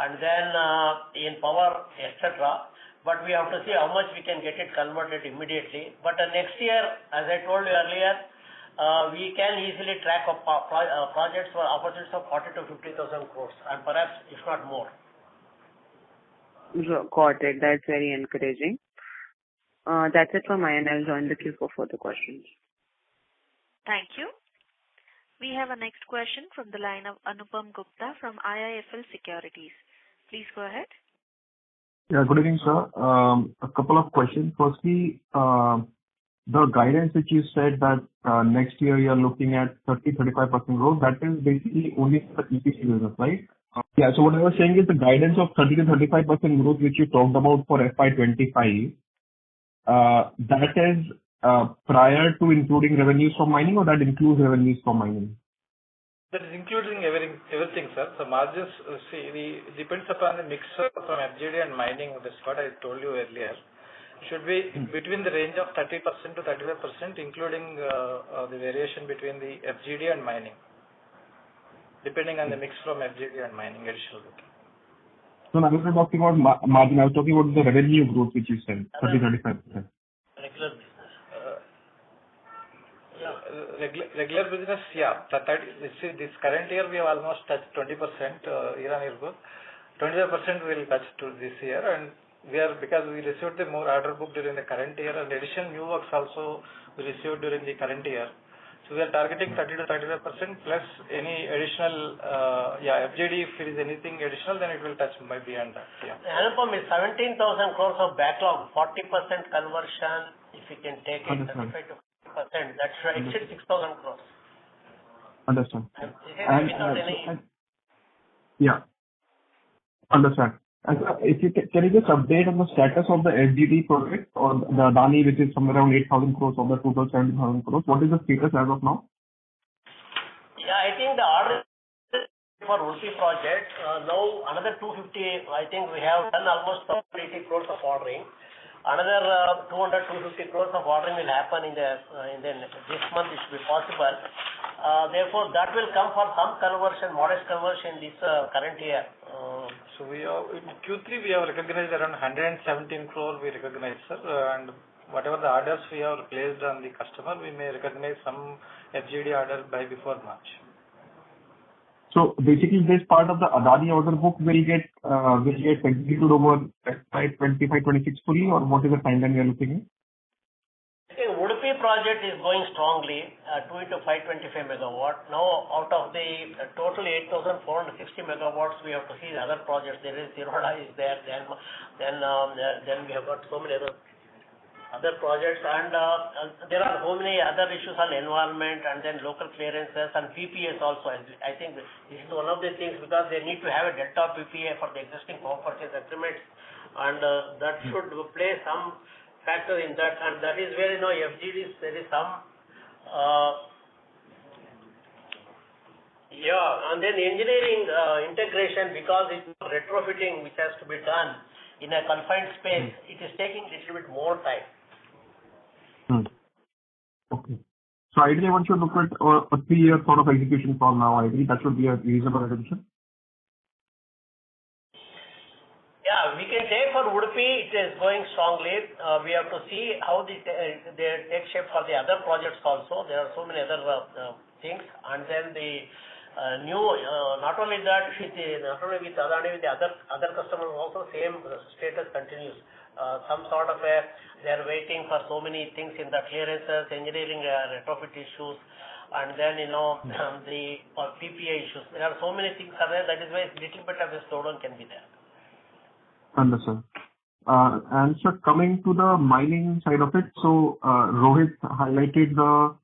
and then in power, etc. But we have to see how much we can get it converted immediately. But next year, as I told you earlier, we can easily track projects for opportunities of 40 to 50,000 crores, and perhaps if not more. Got it. That's very encouraging. That's it from my end. I'll join the queue for further questions. Thank you. We have a next question from the line of Anupam Gupta from IIFL Securities. Please go ahead. Yeah, good evening, sir. A couple of questions. Firstly, the guidance which you said that next year you are looking at 30-35% growth, that is basically only for the EPC business, right? Yeah. So what I was saying is the guidance of 30-35% growth, which you talked about for FY25, that is prior to including revenues from mining, or that includes revenues from mining? That is including everything, sir. The margins, it depends upon the mix from FGD and mining. That's what I told you earlier. Should be between the range of 30% to 35%, including the variation between the FGD and mining, depending on the mix from FGD and mining additional booking. So I was not talking about margin. I was talking about the revenue growth, which you said, 30-35%. Regular business. Regular business, yeah. This current year we have almost touched 20% year-on-year growth. 25% we will touch to this year, and because we received the more order book during the current year, and additional new works also we received during the current year. So we are targeting 30-35% plus any additional, FGD. If it is anything additional, then it will touch by beyond that. Yeah. Anupam, is 17,000 crores of backlog, 40% conversion. If you can take it 35 to 50%, that should exceed 6,000 crores. Understand. Yeah. Understand. And if you can you just update on the status of the FGD project or the Adani, which is somewhere around 8,000 crores of the total 17,000 crores? What is the status as of now? Yeah, I think the order for Udupi project, now another 250, I think we have done almost 80 crores of ordering. Another 200-250 crores of ordering will happen in this month. It should be possible. Therefore, that will come for some conversion, modest conversion this current year. So we have in Q3 we have recognized around 117 crore. We recognize, sir, and whatever the orders we have placed on the customer, we may recognize some FGD order by before March. So basically, this part of the Adani order book will get executed over FY25-26 fully, or what is the timeline we are looking at? The Udupi project is going strongly, 2 into 525 megawatt. Now, out of the total 8,460 megawatts, we have to see the other projects. There is Tiroda is there, then we have got so many other projects, and there are so many other issues on environment and then local clearances and PPAs also. I think this is one of the things, because they need to have a delta PPA for the existing power purchase agreements, and that should play some factor in that, and that is where FGDs there is some and then engineering integration, because it's retrofitting which has to be done in a confined space, it is taking a little bit more time. Okay. So ideally, one should look at a 3-year sort of execution from now. I agree that should be a reasonable assumption. Yeah, we can take for Udupi, it is going strongly. We have to see how they take shape for the other projects also. There are so many other things, and then the new, not only that, not only with Adani, with the other customers also, same status continues. Some sort of they are waiting for so many things in the clearances, engineering retrofit issues, and then the PPA issues. There are so many things are there. That is why a little bit of a slowdown can be there. Understood. And so coming to the mining side of it, so Rohit highlighted the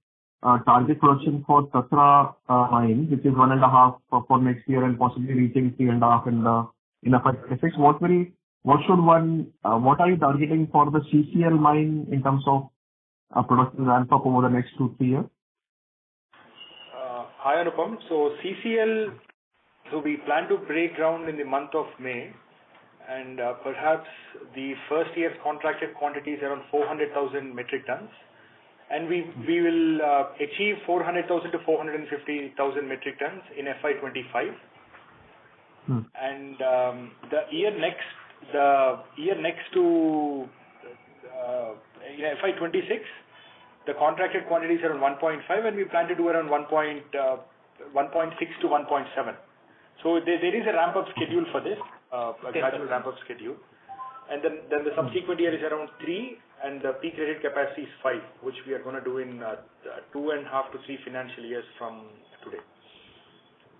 target production for Tasra mine, which is 1.5 for next year and possibly reaching 3.5 in FY26. What are you targeting for the CCL mine in terms of production ramp up over the next 2-3 years? Hi Anupam. So CCL, we plan to break ground in the month of May, and perhaps the first year's contracted quantity is around 400,000 metric tons, and we will achieve 400,000 to 450,000 metric tons in FY25. And the year next to FY26, the contracted quantity is around 1.5, and we plan to do around 1.6 to 1.7. So there is a ramp-up schedule for this, a gradual ramp-up schedule. And then the subsequent year is around 3, and the peak rated capacity is 5, which we are going to do in 2.5 to 3 financial years from today,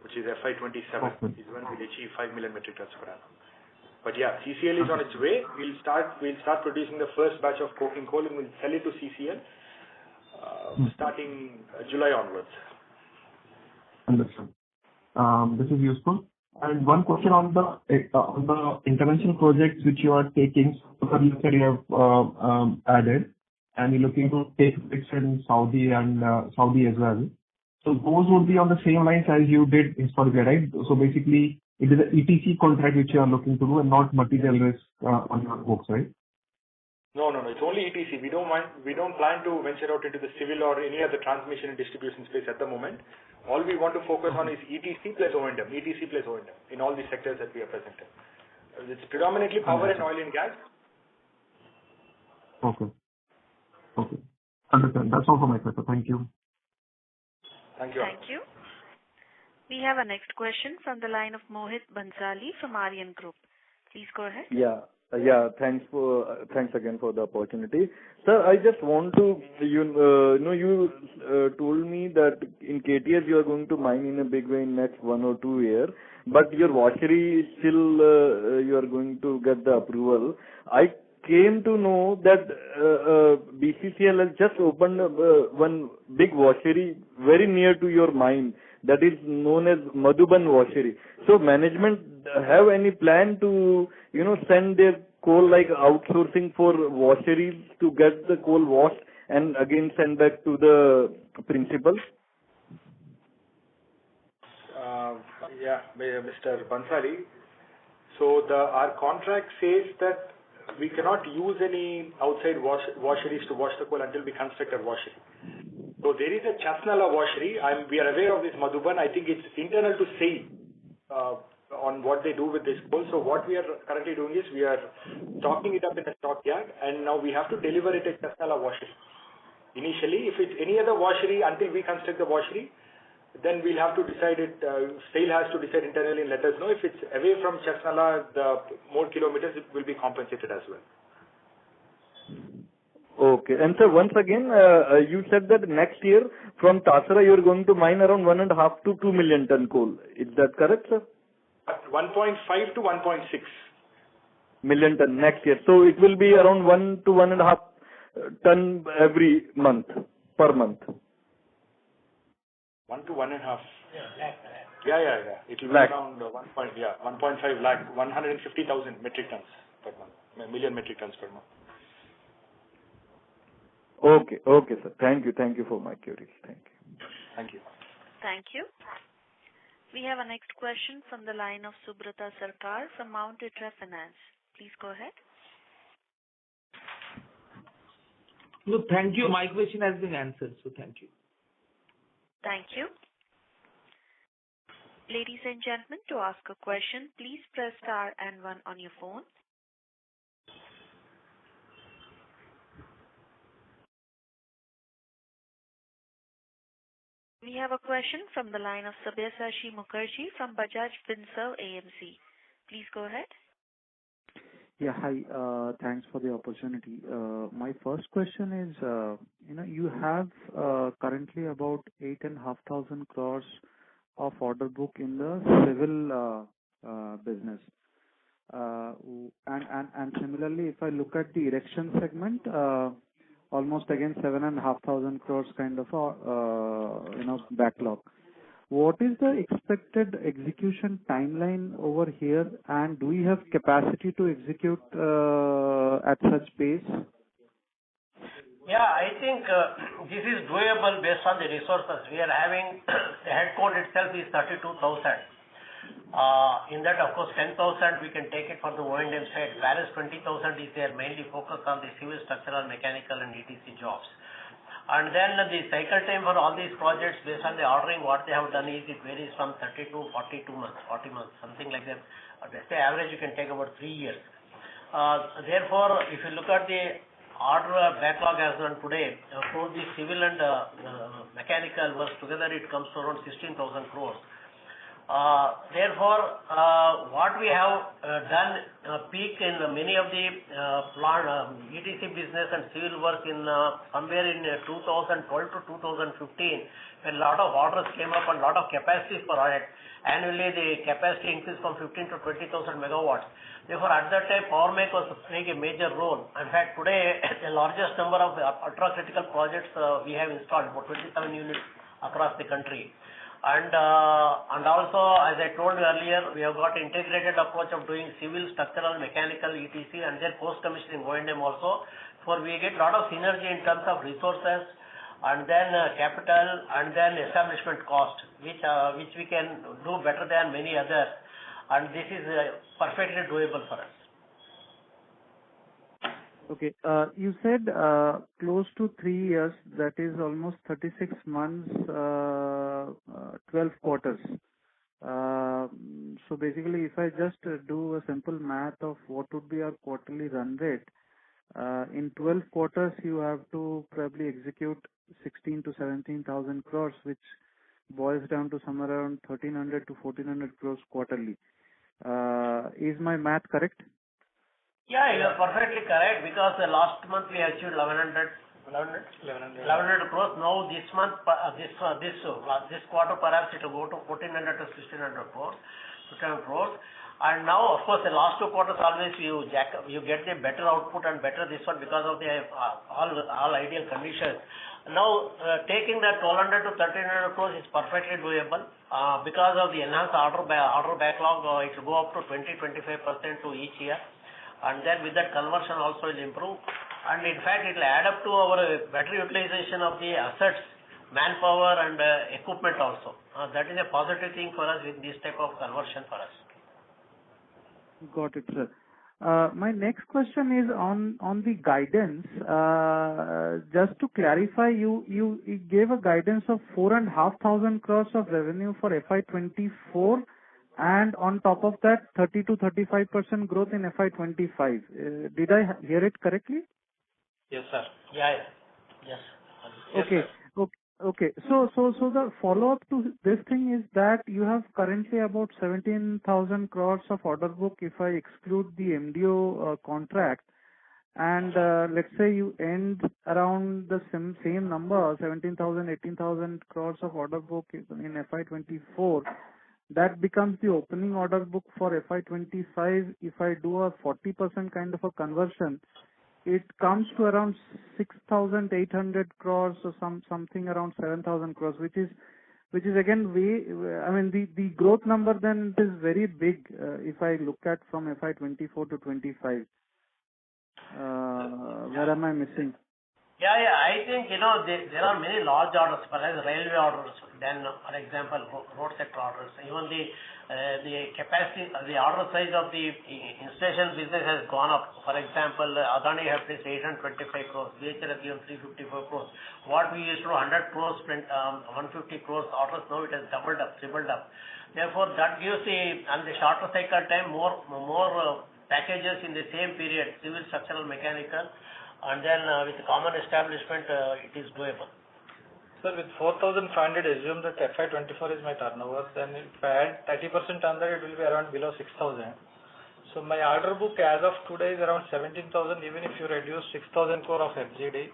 which is FY27, is when we achieve 5 million metric tons per annum. But yeah, CCL is on its way. We'll start producing the first batch of coking coal and we'll sell it to CCL starting July onwards. Understood. This is useful. And one question on the intervention projects which you are taking. So you said you have added, and you're looking to take bits in Saudi and Saudi as well. So those would be on the same lines as you did historically, right? So basically, it is an ETC contract which you are looking to do and not material risk on your books, right? No. It's only ETC. We don't plan to venture out into the civil or any other transmission and distribution space at the moment. All we want to focus on is ETC plus O&M in all the sectors that we are present in. It's predominantly power and oil and gas. Okay. Understand. That's all from my side. So thank you. Thank you. Thank you. We have a next question from the line of Mohit Bansali from Aryan Group. Please go ahead. Yeah. Thanks again for the opportunity. Sir, I just want to, you told me that in KTS you are going to mine in a big way in next 1 or 2 years, but your washery still you are going to get the approval. I came to know that BCCL has just opened one big washery very near to your mine that is known as Madhuban washery. So management have any plan to send their coal like outsourcing for washeries to get the coal washed and again send back to the principal? Mr. Bansali. So our contract says that we cannot use any outside washeries to wash the coal until we construct a washery. So there is a Chasnala washery. We are aware of this Madhuban. I think it's internal to SAIL on what they do with this coal. So what we are currently doing is we are stocking it up in a stockyard, and now we have to deliver it at Chasnala washery. Initially, if it's any other washery until we construct the washery, then we'll have to decide it. SAIL has to decide internally and let us know. If it's away from Chasnala, the more kilometers, it will be compensated as well. Okay. And sir, once again, you said that next year from Tasra you are going to mine around 1.5 to 2 million ton coal. Is that correct, sir? 1.5 to 1.6 million ton next year. So it will be around 1 to 1.5 ton every month, per month. 1 to 1.5. Yeah. It will be around 1.5 lakh, 150,000 metric tons per month, million metric tons per month. Okay, sir. Thank you for my queries. Thank you. Thank you. We have a next question from the line of Subrata Sarkar from Mount Itra Finance. Please go ahead. No, thank you. My question has been answered, so thank you. Thank you. Ladies and gentlemen, to ask a question, please press star and 1 on your phone. We have a question from the line of Sabyasachi Mukherjee from Bajaj Finserv AMC. Please go ahead. Yeah, hi. Thanks for the opportunity. My first question is, you have currently about 8,500 crores of order book in the civil business. And similarly, if I look at the erection segment, almost again 7,500 crores kind of backlog. What is the expected execution timeline over here, and do we have capacity to execute at such pace? Yeah, I think this is doable based on the resources. We are having the head count itself is 32,000. In that, of course, 10,000 we can take it for the O&M side. Balance 20,000 is there, mainly focused on the civil, structural, mechanical, and ETC jobs. And then the cycle time for all these projects, based on the ordering, what they have done is it varies from 30 to 42 months, 40 months, something like that. Let's say average you can take about 3 years. Therefore, if you look at the order backlog as on today, for the civil and mechanical works together, it comes to around 16,000 crores. Therefore, what we have done peak in many of the plant ETC business and civil work in somewhere in 2012 to 2015, when a lot of orders came up and a lot of capacities were added. Annually, the capacity increased from 15 to 20,000 megawatts. Therefore, at that time, Power Mech was playing a major role. In fact, today, the largest number of ultra-critical projects we have installed, about 27 units across the country. And also, as I told you earlier, we have got integrated approach of doing civil, structural, mechanical, ETC, and then post-commissioning O&M also. For we get a lot of synergy in terms of resources, and then capital, and then establishment cost, which we can do better than many others. And this is perfectly doable for us. Okay. You said close to 3 years, that is almost 36 months, 12 quarters. So basically, if I just do a simple math of what would be our quarterly run rate, in 12 quarters, you have to probably execute 16 to 17,000 crores, which boils down to somewhere around 1,300 to 1,400 crores quarterly. Is my math correct? Yeah, you are perfectly correct, because last month we achieved 1,100 crores. Now this month, this quarter perhaps it will go to 1,400 to 1,600 crores, 1,500 crores. And now, of course, the last 2 quarters always you get the better output and better this one because of the all ideal conditions. Now, taking that 1,200 to 1,300 crores is perfectly doable because of the enhanced order backlog. It will go up to 20-25% to each year, and then with that conversion also will improve. And in fact, it will add up to our better utilization of the assets, manpower, and equipment also. That is a positive thing for us with this type of conversion for us. Got it, sir. My next question is on the guidance. Just to clarify, you gave a guidance of 4,500 crores of revenue for FY24, and on top of that, 30 to 35% growth in FY25. Did I hear it correctly? Yes, sir. Yeah. Yes. Okay. Okay. So the follow-up to this thing is that you have currently about 17,000 crores of order book if I exclude the MDO contract, and let's say you end around the same number, 17,000, 18,000 crores of order book in FY24. That becomes the opening order book for FY25. If I do a 40% kind of a conversion, it comes to around 6,800 crores or something around 7,000 crores, which is again the growth number then is very big if I look at from FY24 to 25. Where am I missing? Yeah. I think, there are many large orders, for example, railway orders, then, for example, road sector orders. Even the capacity, the order size of the installation business has gone up. For example, Adani have placed 825 crores, BHEL have given 354 crores. What we used to do 100 crores, 150 crores orders, now it has doubled up, tripled up. Therefore, that gives and the shorter cycle time, more packages in the same period, civil, structural, mechanical, and then with common establishment, it is doable. Sir, with 4,500, assume that FY24 is my turnover, then if I add 30% on that, it will be around below 6,000. So my order book as of today is around 17,000, even if you reduce 6,000 crore of FGD.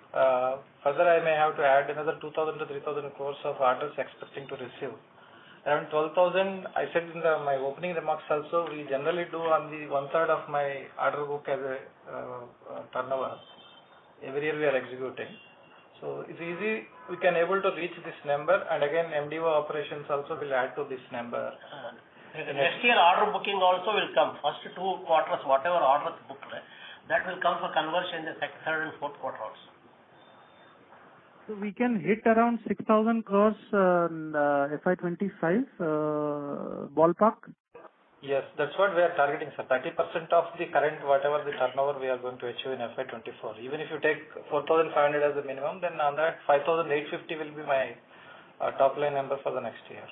Further, I may have to add another 2,000 to 3,000 crores of orders expecting to receive. Around 12,000, I said in my opening remarks also, we generally do on the 1/3 of my order book as a turnover. Every year we are executing. So it's easy, we can able to reach this number, and again MDO operations also will add to this number. Next year order booking also will come. First 2 quarters, whatever orders booked, that will come for conversion in the second, third and fourth quarter also. So we can hit around 6,000 crores FY25 ballpark? Yes, that's what we are targeting, sir. 30% of the current, whatever the turnover we are going to achieve in FY24. Even if you take 4,500 as the minimum, then on that 5,850 will be my top line number for the next year.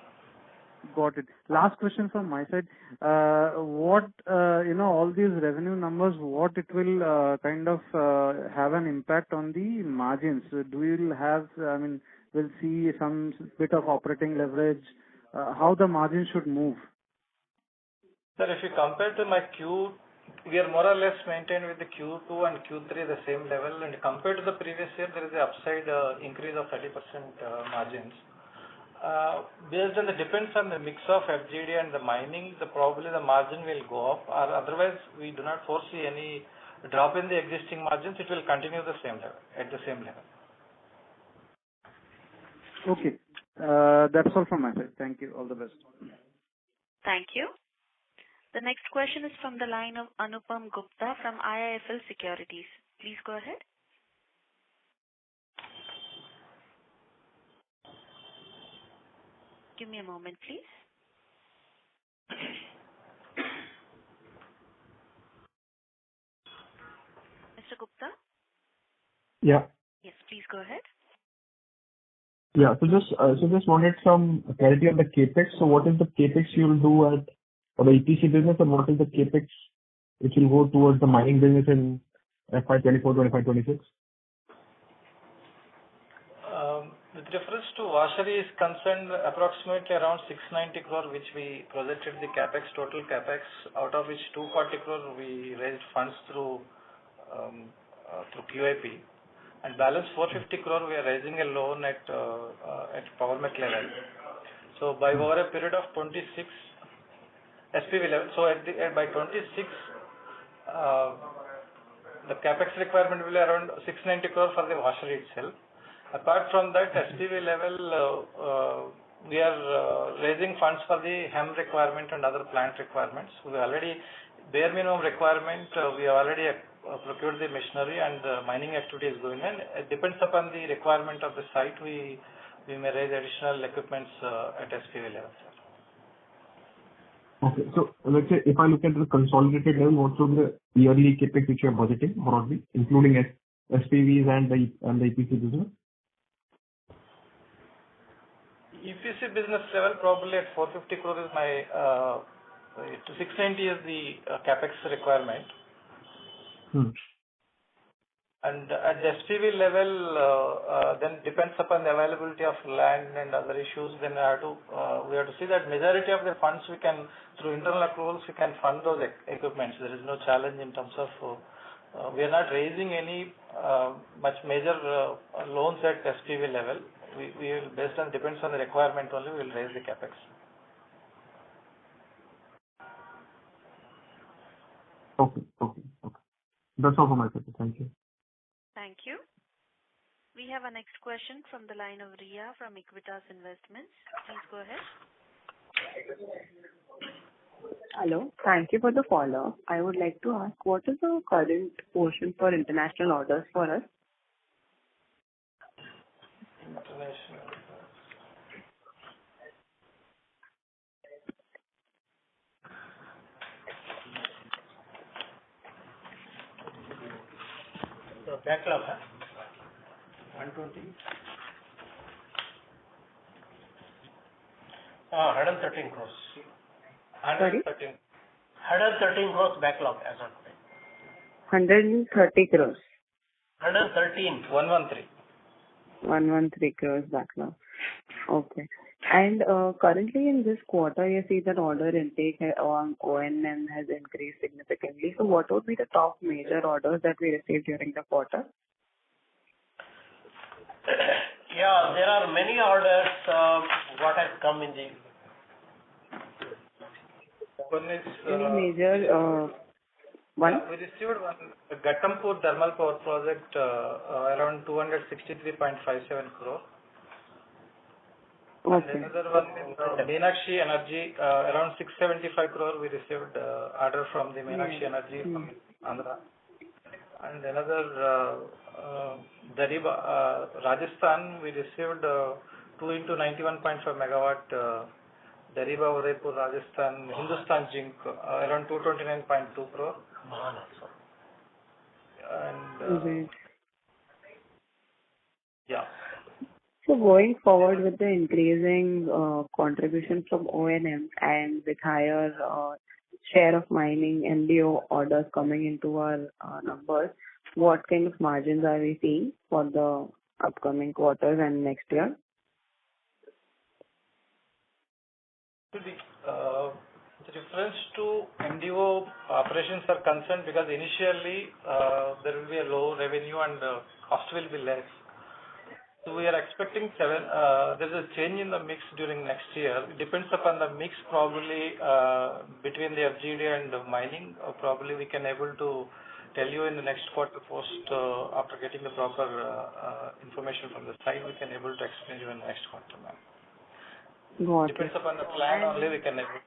Got it. Last question from my side. What, all these revenue numbers, what it will kind of have an impact on the margins? Do we have, we'll see some bit of operating leverage how the margin should move? Sir, if you compare to my we are more or less maintained with the Q2 and Q3 the same level, and compared to the previous year, there is an upside increase of 30% margins. Based on depends on the mix of FGD and the mining, probably the margin will go up, or otherwise we do not foresee any drop in the existing margins. It will continue at the same level. Okay. That's all from my side. Thank you. All the best. Thank you. The next question is from the line of Anupam Gupta from IIFL Securities. Please go ahead. Give me a moment, please. Mr. Gupta? Yeah. Yes, please go ahead. Yeah. So just wanted some clarity on the CapEx. So what is the CapEx you'll do for the EPC business, and what is the CapEx which will go towards the mining business in FY24, 25, 26? With reference to washery is concerned, approximately around 690 crore, which we projected the capex, total capex, out of which 240 crore we raised funds through QIP, and balance 450 crore we are raising a loan at Power Mech level. So by over a period of 26 SPV level, so by 26 the capex requirement will be around 690 crore for the washery itself. Apart from that, SPV level, we are raising funds for the HEM requirement and other plant requirements. We already, bare minimum requirement, we have already procured the machinery, and the mining activity is going on. It depends upon the requirement of the site. We may raise additional equipments at SPV level. Okay. So let's say if I look at the consolidated level, what would the yearly CapEx which you are budgeting broadly, including SPVs and the EPC business? EPC business level, probably at 450 crore is my, to 690 is the capex requirement. And at the SPV level, then depends upon the availability of land and other issues. Then we have to see that majority of the funds we can, through internal accruals, we can fund those equipments. There is no challenge in terms of, we are not raising any much major loans at SPV level. We will, based on, depends on the requirement only, we will raise the capex. Okay. That's all from my side. Thank you. Thank you. We have a next question from the line of Ria from Equitas Investments. Please go ahead. Hello. Thank you for the follow-up. I would like to ask, what is the current portion for international orders for us? International. The backlog, 120. 113 crores. 113 crores backlog as on today. 130 crores. 113 crores backlog. Okay. And currently in this quarter, you see that order intake on O&M has increased significantly. So what would be the top major orders that we received during the quarter? Yeah, there are many orders what has come in the... One is... Any major one? We received one, Ghatampur Thermal Power Project, around 263.57 crore. Okay. And another one is Meenakshi Energy, around 675 crore we received order from the Meenakshi Energy from Andhra. And another Dariba, Rajasthan, we received 2 into 91.5 megawatt Dariba Udaipur Rajasthan Hindustan Zinc, around 229.2 crore. And yeah. So going forward with the increasing contribution from O&M and with higher share of mining MDO orders coming into our numbers, what kind of margins are we seeing for the upcoming quarters and next year? The reference to MDO operations are concerned because initially there will be a low revenue and cost will be less. So we are expecting there's a change in the mix during next year. It depends upon the mix probably between the FGD and the mining. Probably we can able to tell you in the next quarter post after getting the proper information from the site. We can able to explain you in the next quarter, ma'am. Depends upon the plan only we can able.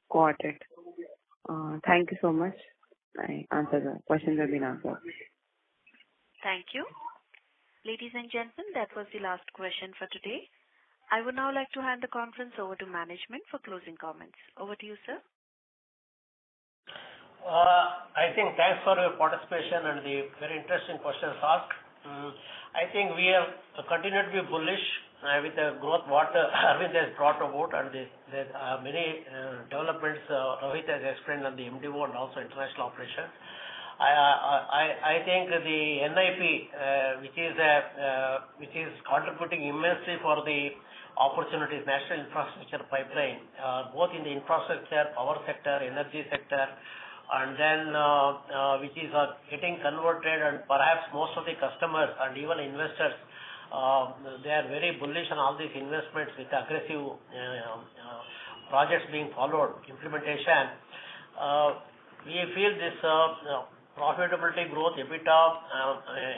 Got it. Thank you so much. I answered the questions have been answered. Thank you. Ladies and gentlemen, that was the last question for today. I would now like to hand the conference over to management for closing comments. Over to you, sir. I think thanks for your participation and the very interesting questions asked. I think we have continued to be bullish with the growth what Arvind has brought about, and there are many developments Rohit has explained on the MDO and also international operations. I think the NIP, which is contributing immensely for the opportunities, national infrastructure pipeline, both in the infrastructure, power sector, energy sector, and then which is getting converted, and perhaps most of the customers and even investors, they are very bullish on all these investments with aggressive projects being followed, implementation. We feel this profitability growth, EBITDA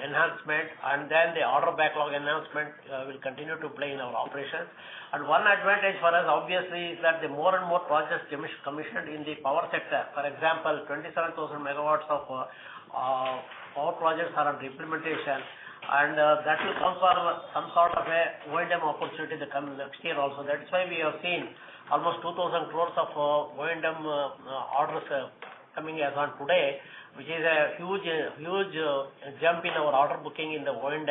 enhancement, and then the order backlog enhancement will continue to play in our operations. And one advantage for us obviously is that the more and more projects commissioned in the power sector, for example, 27,000 megawatts of power projects are under implementation, and that will come for some sort of a O&M opportunity to come next year also. That's why we have seen almost 2,000 crores of O&M orders coming as on today, which is a huge jump in our order booking in the O&M,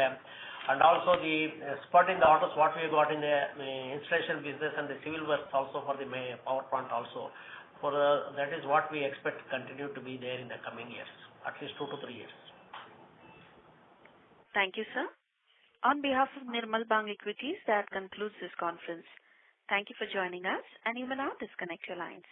and also the spurt in the orders what we got in the installation business and the civil works also for the power plant also. That is what we expect to continue to be there in the coming years, at least 2 to 3 years. Thank you, sir. On behalf of Nirmal Bang Equities, that concludes this conference. Thank you for joining us, and you may now disconnect your lines.